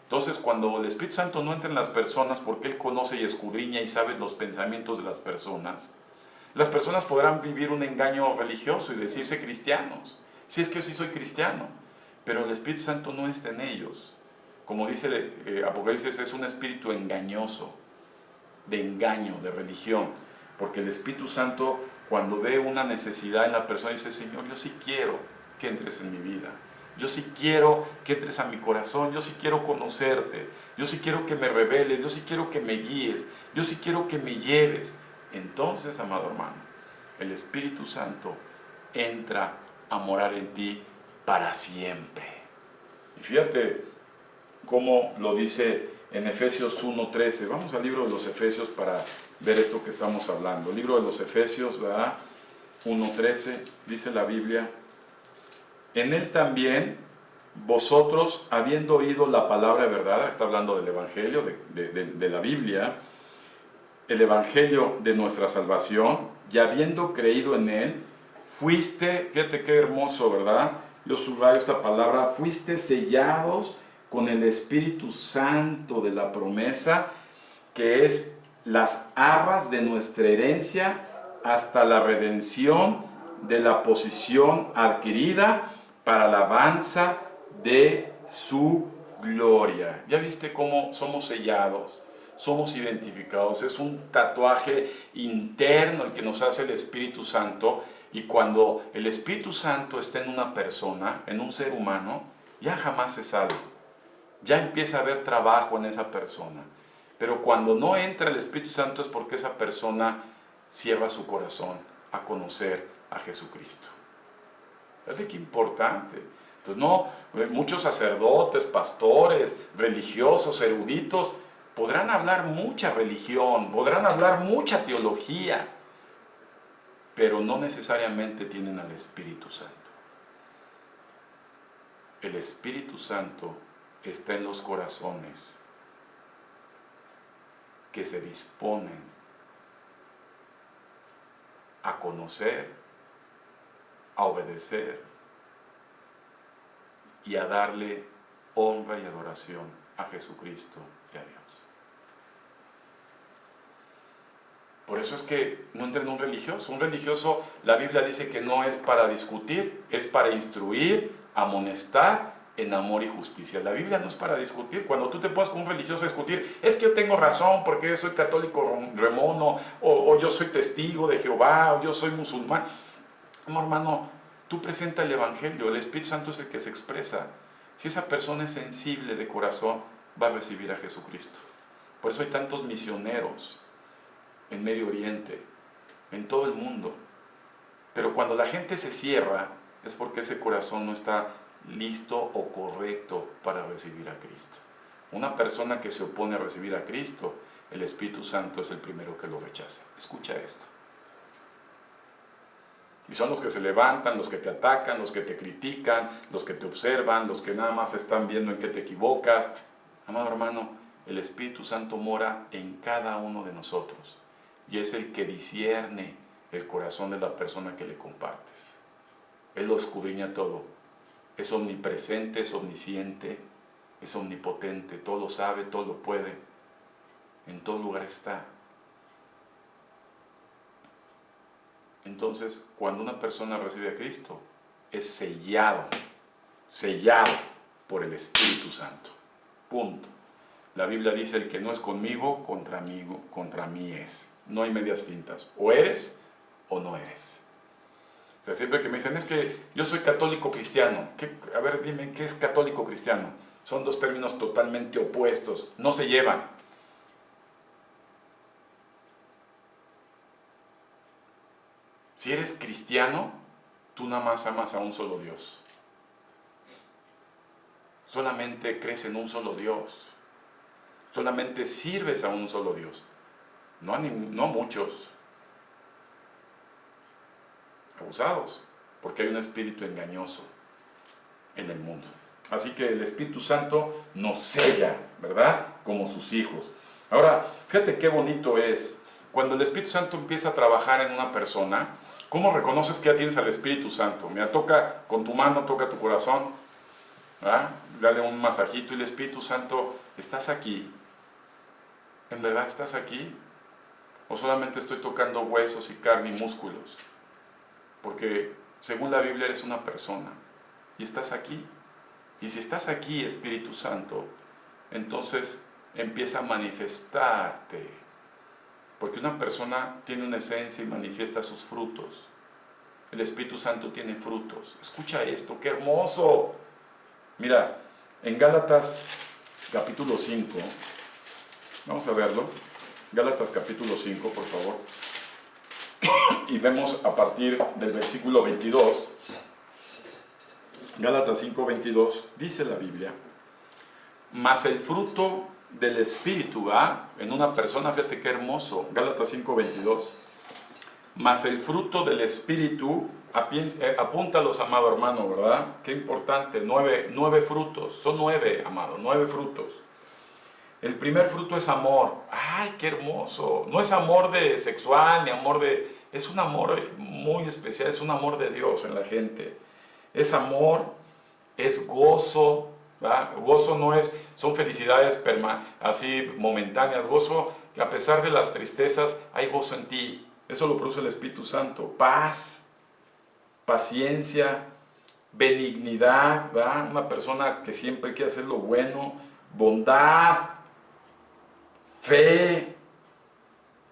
Entonces, cuando el Espíritu Santo no entra en las personas, porque Él conoce y escudriña y sabe los pensamientos de las personas podrán vivir un engaño religioso y decirse cristianos. Si es que yo sí soy cristiano, pero el Espíritu Santo no está en ellos. Como dice Apocalipsis, es un espíritu engañoso, de engaño, de religión, porque el Espíritu Santo, cuando ve una necesidad en la persona, dice, Señor, yo sí quiero que entres en mi vida, yo sí quiero que entres a mi corazón, yo sí quiero conocerte, yo sí quiero que me reveles, yo sí quiero que me guíes, yo sí quiero que me lleves. Entonces, amado hermano, el Espíritu Santo entra a morar en ti para siempre. Y fíjate cómo lo dice en Efesios 1:13. Vamos al libro de los Efesios para ver esto que estamos hablando. El libro de los Efesios, ¿verdad? 1:13, dice la Biblia, en él también vosotros, habiendo oído la palabra de verdad, está hablando del Evangelio, de la Biblia, el Evangelio de nuestra salvación, y habiendo creído en él, fuiste, fíjate qué hermoso, ¿verdad? Yo subrayo esta palabra, fuiste sellados con el Espíritu Santo de la promesa, que es las arras de nuestra herencia hasta la redención de la posesión adquirida para la alabanza de su gloria. ¿Ya viste cómo somos sellados? Somos identificados, es un tatuaje interno el que nos hace el Espíritu Santo, y cuando el Espíritu Santo está en una persona, en un ser humano, ya jamás se sale, ya empieza a haber trabajo en esa persona. Pero cuando no entra el Espíritu Santo es porque esa persona cierra su corazón a conocer a Jesucristo. ¿Fíjate qué importante? Pues no, muchos sacerdotes, pastores, religiosos, eruditos, podrán hablar mucha religión, podrán hablar mucha teología, pero no necesariamente tienen al Espíritu Santo. El Espíritu Santo está en los corazones que se disponen a conocer, a obedecer y a darle honra y adoración a Jesucristo y a Dios. Por eso es que no entra en un religioso. Un religioso, la Biblia dice que no es para discutir, es para instruir, amonestar en amor y justicia. La Biblia no es para discutir. Cuando tú te pones con un religioso a discutir, es que yo tengo razón porque yo soy católico remono, o yo soy testigo de Jehová, o yo soy musulmán. No, hermano, tú presenta el Evangelio, el Espíritu Santo es el que se expresa. Si esa persona es sensible de corazón, va a recibir a Jesucristo. Por eso hay tantos misioneros en Medio Oriente, en todo el mundo. Pero cuando la gente se cierra, es porque ese corazón no está listo o correcto para recibir a Cristo. Una persona que se opone a recibir a Cristo, el Espíritu Santo es el primero que lo rechaza. Escucha esto. Y son los que se levantan, los que te atacan, los que te critican, los que te observan, los que nada más están viendo en qué te equivocas. Amado hermano, el Espíritu Santo mora en cada uno de nosotros y es el que discierne el corazón de la persona que le compartes. Él lo escudriña todo. Es omnipresente, es omnisciente, es omnipotente, todo lo sabe, todo lo puede. En todo lugar está. Entonces, cuando una persona recibe a Cristo, es sellado por el Espíritu Santo. Punto. La Biblia dice, el que no es conmigo, contra mí es. No hay medias tintas. O eres o no eres. O sea, siempre que me dicen, es que yo soy católico cristiano. A ver, dime, ¿qué es católico cristiano? Son dos términos totalmente opuestos. No se llevan. Si eres cristiano, tú nada más amas a un solo Dios. Solamente crees en un solo Dios. Solamente sirves a un solo Dios. No a muchos. Abusados. Porque hay un espíritu engañoso en el mundo. Así que el Espíritu Santo nos sella, ¿verdad? Como sus hijos. Ahora, fíjate qué bonito es. Cuando el Espíritu Santo empieza a trabajar en una persona, ¿cómo reconoces que ya tienes al Espíritu Santo? Mira, toca con tu mano, toca tu corazón, ¿verdad? Dale un masajito y el Espíritu Santo, ¿estás aquí? ¿En verdad estás aquí? ¿O solamente estoy tocando huesos y carne y músculos? Porque según la Biblia eres una persona y estás aquí. Y si estás aquí, Espíritu Santo, entonces empieza a manifestarte. Porque una persona tiene una esencia y manifiesta sus frutos. El Espíritu Santo tiene frutos. Escucha esto, qué hermoso. Mira, en Gálatas capítulo 5, vamos a verlo. Gálatas capítulo 5, por favor. Y vemos a partir del versículo 22. Gálatas 5, 22, dice la Biblia, mas el fruto del Espíritu, en una persona, fíjate qué hermoso, Gálatas 5, 22, mas el fruto del Espíritu, apúntalos, amado hermano, ¿verdad? Qué importante, 9 frutos, son 9, amado, 9 frutos. El primer fruto es amor. ¡Ay, qué hermoso! No es amor de sexual, ni amor de... Es un amor muy especial, es un amor de Dios en la gente. Es amor, es gozo, ¿verdad? Gozo no es, son felicidades así momentáneas. Gozo, que a pesar de las tristezas, hay gozo en ti. Eso lo produce el Espíritu Santo. Paz, paciencia, benignidad, ¿verdad? Una persona que siempre quiere hacer lo bueno, bondad, fe,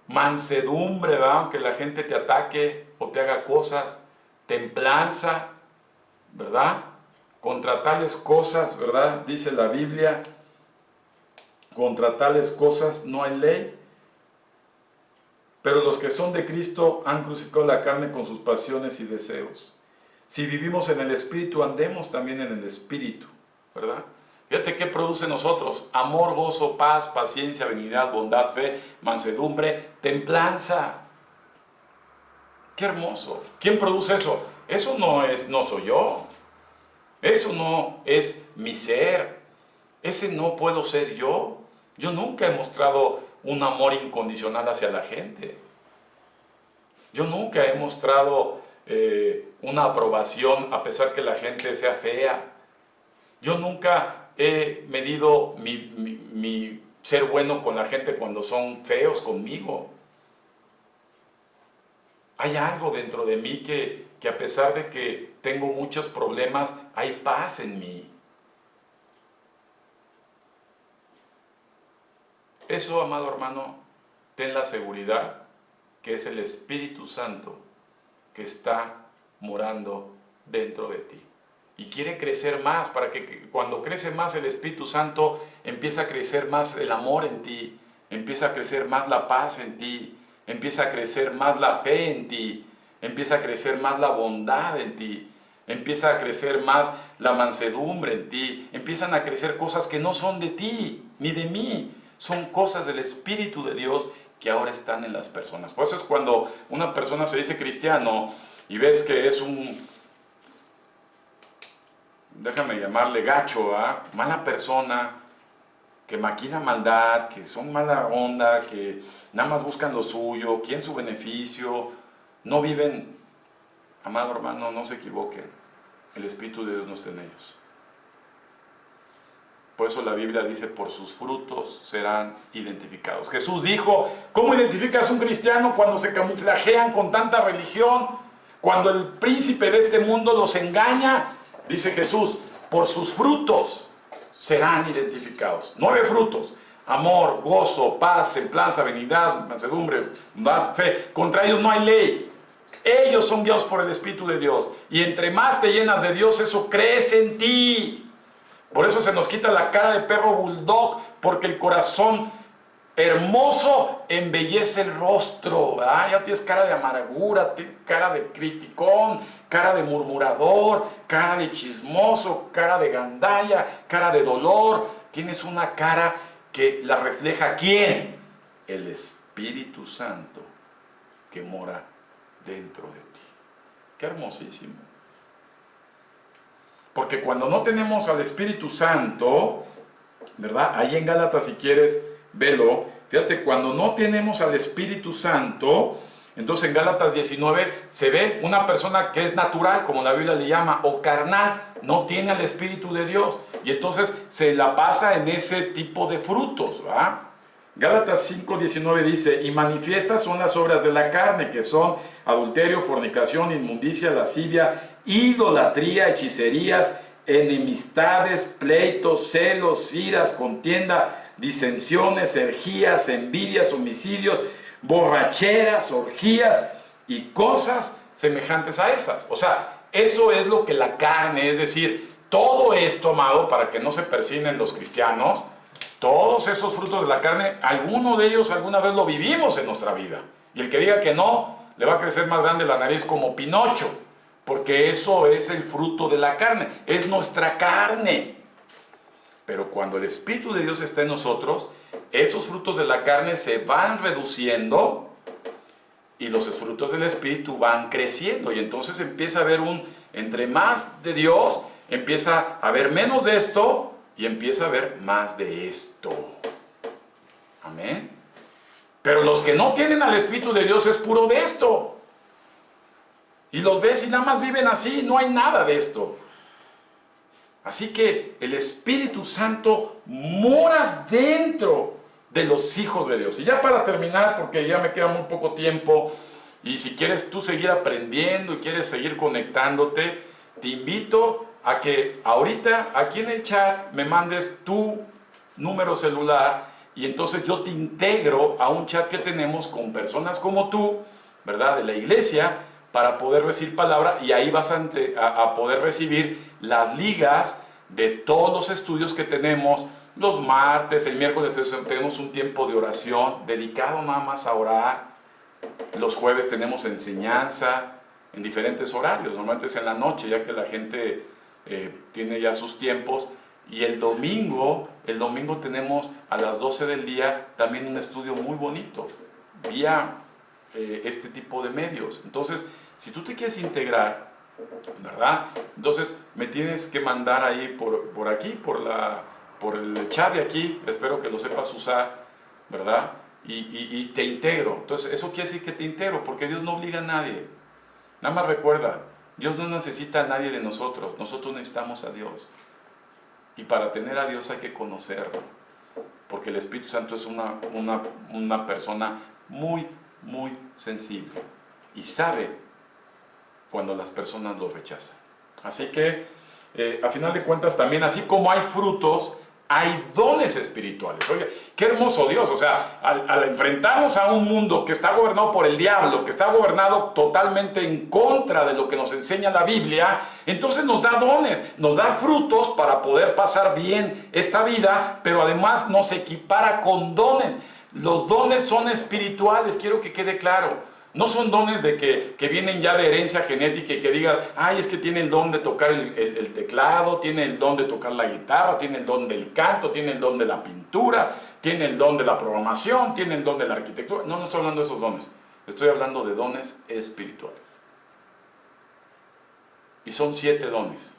mansedumbre, ¿verdad? Aunque la gente te ataque o te haga cosas, templanza, ¿verdad? Contra tales cosas, ¿verdad? Dice la Biblia, contra tales cosas no hay ley, pero los que son de Cristo han crucificado la carne con sus pasiones y deseos. Si vivimos en el Espíritu, andemos también en el Espíritu, ¿verdad? Fíjate qué produce en nosotros: amor, gozo, paz, paciencia, benignidad, bondad, fe, mansedumbre, templanza. ¡Qué hermoso! ¿Quién produce eso? Eso no soy yo. Eso no es mi ser. Ese no puedo ser yo. Yo nunca he mostrado un amor incondicional hacia la gente. Yo nunca he mostrado una aprobación a pesar que la gente sea fea. Yo nunca he medido mi ser bueno con la gente cuando son feos conmigo. Hay algo dentro de mí que a pesar de que tengo muchos problemas, hay paz en mí. Eso, amado hermano, ten la seguridad que es el Espíritu Santo que está morando dentro de ti. Y quiere crecer más, para que cuando crece más el Espíritu Santo, empieza a crecer más el amor en ti, empieza a crecer más la paz en ti, empieza a crecer más la fe en ti, empieza a crecer más la bondad en ti, empieza a crecer más la mansedumbre en ti, empiezan a crecer cosas que no son de ti ni de mí, son cosas del Espíritu de Dios que ahora están en las personas. Por eso es cuando una persona se dice cristiano y ves que es un, déjame llamarle gacho, mala persona, que maquina maldad, que son mala onda, que nada más buscan lo suyo, quieren su beneficio, no viven. Amado hermano, no se equivoquen, el Espíritu de Dios no está en ellos. Por eso la Biblia dice, por sus frutos serán identificados. Jesús dijo, ¿cómo identificas a un cristiano cuando se camuflajean con tanta religión? Cuando el príncipe de este mundo los engaña, dice Jesús, por sus frutos serán identificados. 9 frutos: amor, gozo, paz, templanza, benignidad, mansedumbre, fe. Contra ellos no hay ley. Ellos son guiados por el Espíritu de Dios. Y entre más te llenas de Dios, eso crece en ti. Por eso se nos quita la cara de perro bulldog, porque el corazón hermoso embellece el rostro, ¿verdad? Ya tienes cara de amargura, cara de criticón, cara de murmurador, cara de chismoso, cara de gandalla, cara de dolor. Tienes una cara que la refleja ¿quién? El Espíritu Santo que mora dentro de ti. Qué hermosísimo. Porque cuando no tenemos al Espíritu Santo, ¿verdad? Ahí en Gálatas, si quieres, velo. Fíjate, cuando no tenemos al Espíritu Santo, entonces en Gálatas 19 se ve una persona que es natural, como la Biblia le llama, o carnal, no tiene al Espíritu de Dios. Y entonces se la pasa en ese tipo de frutos, ¿verdad? Gálatas 5:19 dice, y manifiestas son las obras de la carne, que son adulterio, fornicación, inmundicia, lascivia, idolatría, hechicerías, enemistades, pleitos, celos, iras, contienda, disensiones, herejías, envidias, homicidios, borracheras, orgías y cosas semejantes a esas. O sea, eso es lo que la carne, es decir, todo esto, amado, para que no se persiguen los cristianos, todos esos frutos de la carne, alguno de ellos alguna vez lo vivimos en nuestra vida. Y el que diga que no, le va a crecer más grande la nariz como Pinocho, porque eso es el fruto de la carne, es nuestra carne. Pero cuando el Espíritu de Dios está en nosotros, esos frutos de la carne se van reduciendo y los frutos del Espíritu van creciendo. Y entonces empieza a haber entre más de Dios, empieza a haber menos de esto, y empieza a ver más de esto. Amén. Pero los que no tienen al Espíritu de Dios es puro de esto. Y los ves y nada más viven así, no hay nada de esto. Así que el Espíritu Santo mora dentro de los hijos de Dios. Y ya para terminar, porque ya me queda muy poco tiempo, y si quieres tú seguir aprendiendo y quieres seguir conectándote, te invito a que ahorita aquí en el chat me mandes tu número celular y entonces yo te integro a un chat que tenemos con personas como tú, ¿verdad? De la iglesia, para poder recibir palabra, y ahí vas a poder recibir las ligas de todos los estudios que tenemos los martes, el miércoles tenemos un tiempo de oración dedicado nada más a orar, los jueves tenemos enseñanza en diferentes horarios, normalmente es en la noche ya que la gente tiene ya sus tiempos, y el domingo tenemos a las 12 del día también un estudio muy bonito vía este tipo de medios. Entonces, si tú te quieres integrar, ¿verdad? Entonces me tienes que mandar ahí por aquí, por el chat de aquí, espero que lo sepas usar, ¿verdad? Y te integro. Entonces eso quiere decir que te integro, porque Dios no obliga a nadie. Nada más recuerda, Dios no necesita a nadie de nosotros, nosotros necesitamos a Dios. Y para tener a Dios hay que conocerlo, porque el Espíritu Santo es una persona muy, muy sensible y sabe cuando las personas lo rechazan. Así que, a final de cuentas, también así como hay frutos, hay dones espirituales. Oye, qué hermoso Dios. O sea, al enfrentarnos a un mundo que está gobernado por el diablo, que está gobernado totalmente en contra de lo que nos enseña la Biblia, entonces nos da dones, nos da frutos para poder pasar bien esta vida, pero además nos equipara con dones. Los dones son espirituales, quiero que quede claro. No son dones de que vienen ya de herencia genética y que digas, ay, es que tiene el don de tocar el teclado, tiene el don de tocar la guitarra, tiene el don del canto, tiene el don de la pintura, tiene el don de la programación, tiene el don de la arquitectura. No, no estoy hablando de esos dones. Estoy hablando de dones espirituales. Y son 7 dones.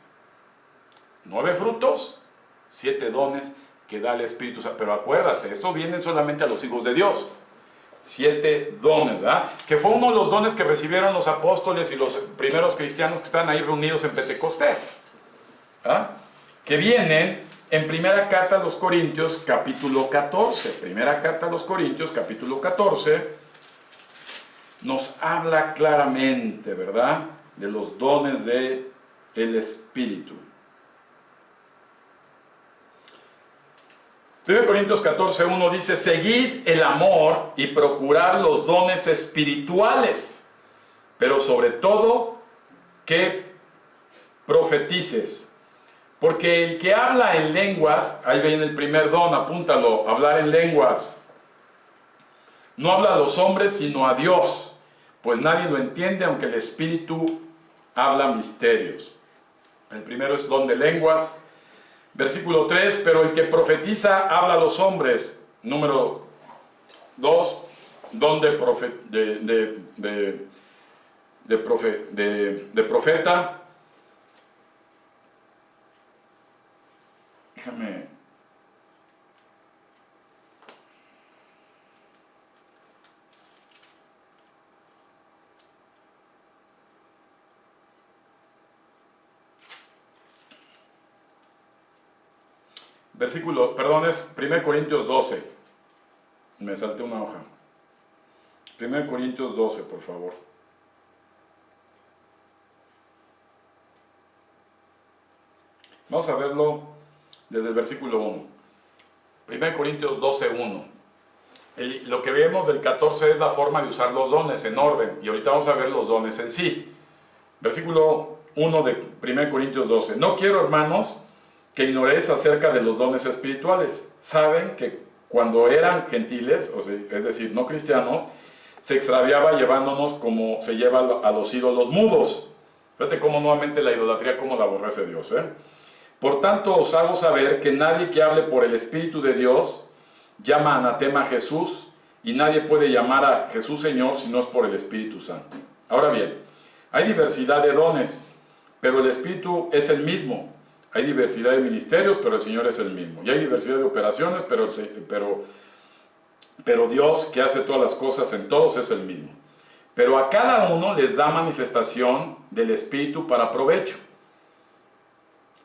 9 frutos, 7 dones que da el Espíritu Santo. Pero acuérdate, esto viene solamente a los hijos de Dios. 7 dones, ¿verdad? Que fue uno de los dones que recibieron los apóstoles y los primeros cristianos que están ahí reunidos en Pentecostés, ¿verdad? Que vienen en primera carta a los Corintios, capítulo 14. Primera carta a los Corintios, capítulo 14, nos habla claramente, ¿verdad?, de los dones del Espíritu. 1 Corintios 14:1 dice, seguid el amor y procurad los dones espirituales, pero sobre todo que profetices. Porque el que habla en lenguas, ahí viene el primer don, apúntalo, hablar en lenguas, no habla a los hombres sino a Dios, pues nadie lo entiende aunque el Espíritu habla misterios. El primero es don de lenguas. Versículo 3, pero el que profetiza habla a los hombres. Número 2, don de profeta. Déjame. Es 1 Corintios 12. Me salté una hoja. 1 Corintios 12, por favor. Vamos a verlo desde el versículo 1. 1 Corintios 12, 1. Lo que vemos del 14 es la forma de usar los dones en orden. Y ahorita vamos a ver los dones en sí. Versículo 1 de 1 Corintios 12. No quiero, hermanos, que ignoréis acerca de los dones espirituales. Saben que cuando eran gentiles, o sea, es decir, no cristianos, se extraviaba llevándonos como se lleva a los ídolos mudos. Fíjate cómo nuevamente la idolatría, cómo la aborrece Dios, ¿eh? Por tanto, os hago saber que nadie que hable por el Espíritu de Dios llama anatema a Jesús, y nadie puede llamar a Jesús Señor si no es por el Espíritu Santo. Ahora bien, hay diversidad de dones, pero el Espíritu es el mismo. Hay diversidad de ministerios, pero el Señor es el mismo. Y hay diversidad de operaciones, pero Dios, que hace todas las cosas en todos, es el mismo. Pero a cada uno les da manifestación del Espíritu para provecho.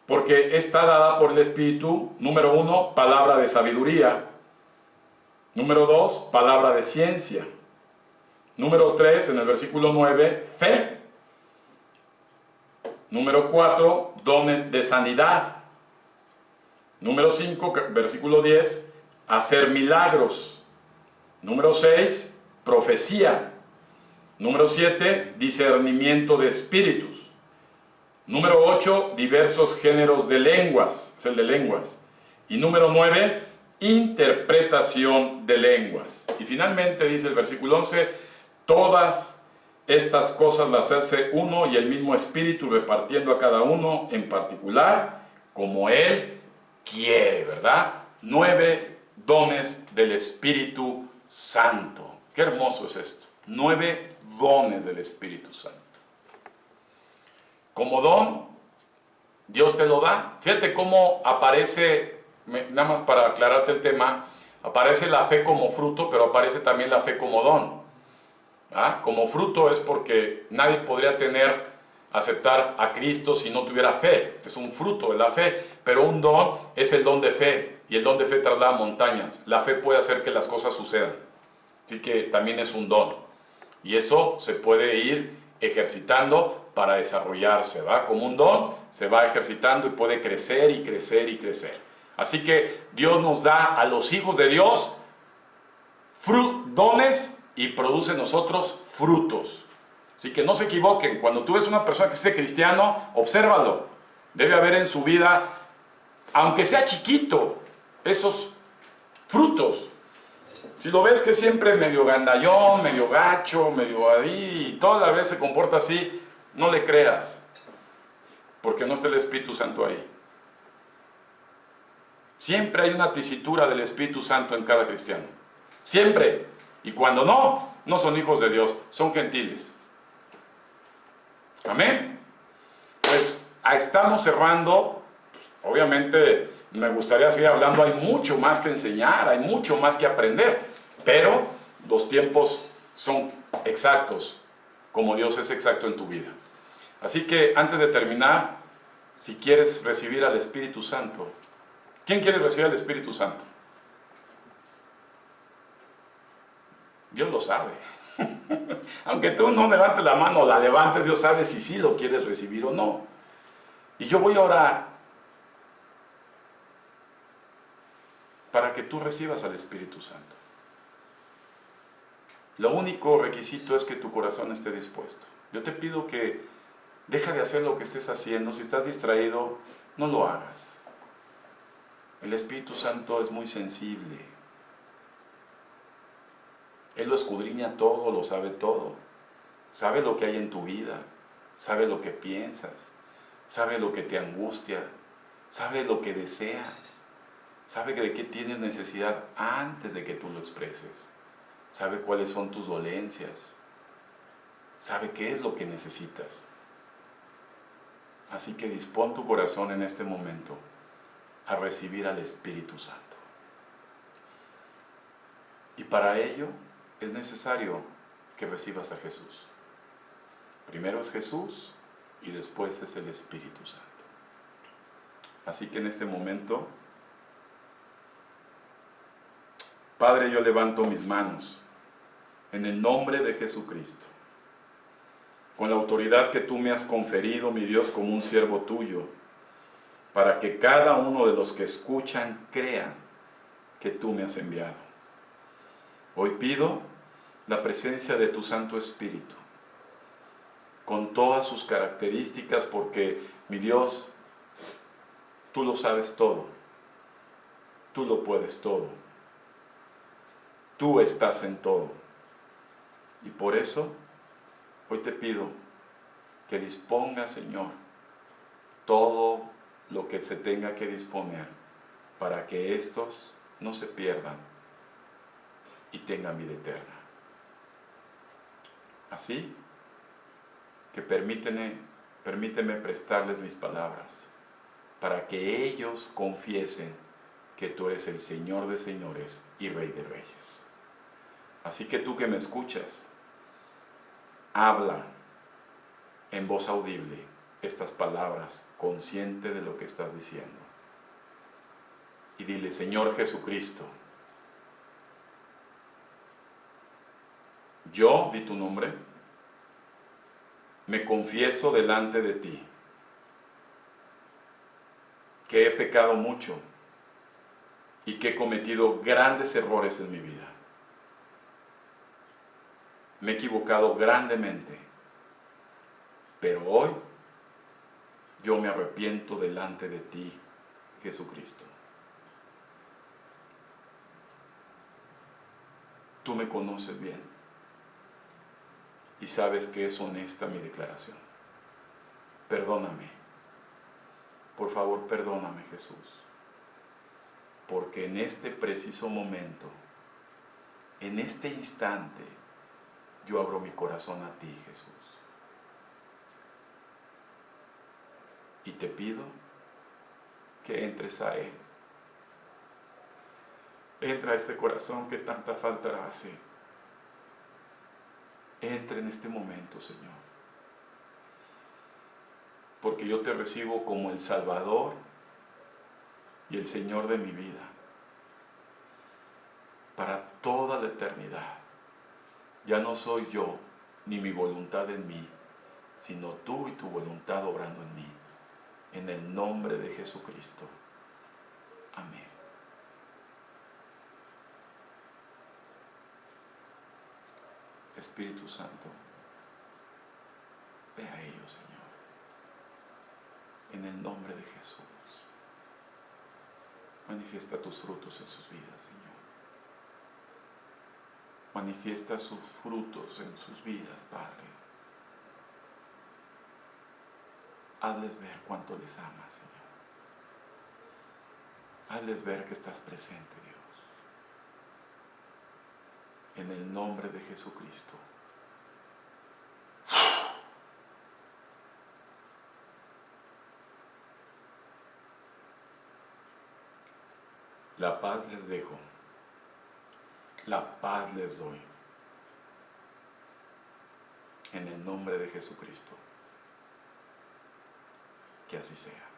Porque está dada por el Espíritu, número 1, palabra de sabiduría. Número 2, palabra de ciencia. Número 3, en el versículo 9, fe. Número 4, don de sanidad. Número 5, versículo 10, hacer milagros. Número 6, profecía. Número 7, discernimiento de espíritus. Número 8, diversos géneros de lenguas, es el de lenguas. Y número 9, interpretación de lenguas. Y finalmente dice el versículo 11, todas estas cosas las hace uno y el mismo Espíritu, repartiendo a cada uno en particular como Él quiere, ¿verdad? 9 dones del Espíritu Santo. Qué hermoso es esto. 9 dones del Espíritu Santo. Como don, Dios te lo da. Fíjate cómo aparece, nada más para aclararte el tema, aparece la fe como fruto, pero aparece también la fe como don. ¿Ah? Como fruto es porque nadie podría tener aceptar a Cristo si no tuviera fe. Es un fruto de la fe, pero un don es el don de fe, y el don de fe traslada montañas. La fe puede hacer que las cosas sucedan, así que también es un don, y eso se puede ir ejercitando para desarrollarse, ¿va? Como un don se va ejercitando y puede crecer y crecer y crecer. Así que Dios nos da a los hijos de Dios dones y produce en nosotros frutos. Así que no se equivoquen, cuando tú ves una persona que sea cristiano, obsérvalo. Debe haber en su vida, aunque sea chiquito, esos frutos. Si lo ves que siempre medio gandallón, medio gacho, medio ahí, y toda la vez se comporta así, no le creas, porque no está el Espíritu Santo ahí. Siempre hay una tesitura del Espíritu Santo en cada cristiano. Siempre. Y cuando no, no son hijos de Dios, son gentiles. Amén. Pues estamos cerrando. Obviamente me gustaría seguir hablando, hay mucho más que enseñar, hay mucho más que aprender, pero los tiempos son exactos, como Dios es exacto en tu vida. Así que antes de terminar, si quieres recibir al Espíritu Santo, ¿quién quiere recibir al Espíritu Santo? Dios lo sabe. Aunque tú no levantes la mano o la levantes, Dios sabe si sí lo quieres recibir o no. Y yo voy a orar para que tú recibas al Espíritu Santo. Lo único requisito es que tu corazón esté dispuesto. Yo te pido que deja de hacer lo que estés haciendo. Si estás distraído, no lo hagas. El Espíritu Santo es muy sensible. Él lo escudriña todo, lo sabe todo. Sabe lo que hay en tu vida, sabe lo que piensas, sabe lo que te angustia, sabe lo que deseas, sabe de qué tienes necesidad antes de que tú lo expreses, sabe cuáles son tus dolencias, sabe qué es lo que necesitas. Así que dispón tu corazón en este momento a recibir al Espíritu Santo. Y para ello es necesario que recibas a Jesús. Primero es Jesús y después es el Espíritu Santo. Así que en este momento, Padre, yo levanto mis manos en el nombre de Jesucristo, con la autoridad que tú me has conferido, mi Dios, como un siervo tuyo, para que cada uno de los que escuchan crean que tú me has enviado. Hoy pido la presencia de tu Santo Espíritu, con todas sus características, porque, mi Dios, tú lo sabes todo, tú lo puedes todo, tú estás en todo. Y por eso, hoy te pido que dispongas, Señor, todo lo que se tenga que disponer para que estos no se pierdan y tengan vida eterna. Así que permíteme prestarles mis palabras para que ellos confiesen que tú eres el Señor de señores y Rey de reyes. Así que tú que me escuchas, habla en voz audible estas palabras, consciente de lo que estás diciendo. Y dile: Señor Jesucristo, yo, di tu nombre, me confieso delante de ti que he pecado mucho y que he cometido grandes errores en mi vida. Me he equivocado grandemente, pero hoy yo me arrepiento delante de ti, Jesucristo. Tú me conoces bien y sabes que es honesta mi declaración. Perdóname. Por favor, perdóname, Jesús, porque en este preciso momento, en este instante, yo abro mi corazón a ti, Jesús. Y te pido que entres a Él. Entra a este corazón que tanta falta hace. Entra en este momento, Señor. porque yo te recibo como el Salvador y el Señor de mi vida, para toda la eternidad. Ya no soy yo, ni mi voluntad en mí, sino tú y tu voluntad obrando en mí. En el nombre de Jesucristo. Amén. Espíritu Santo, ve a ellos, Señor. En el nombre de Jesús. Manifiesta tus frutos en sus vidas, Señor. Manifiesta sus frutos en sus vidas, Padre. Hazles ver cuánto les amas, Señor. Hazles ver que estás presente, Dios. En el nombre de Jesucristo. La paz les dejo. La paz les doy. En el nombre de Jesucristo. Que así sea.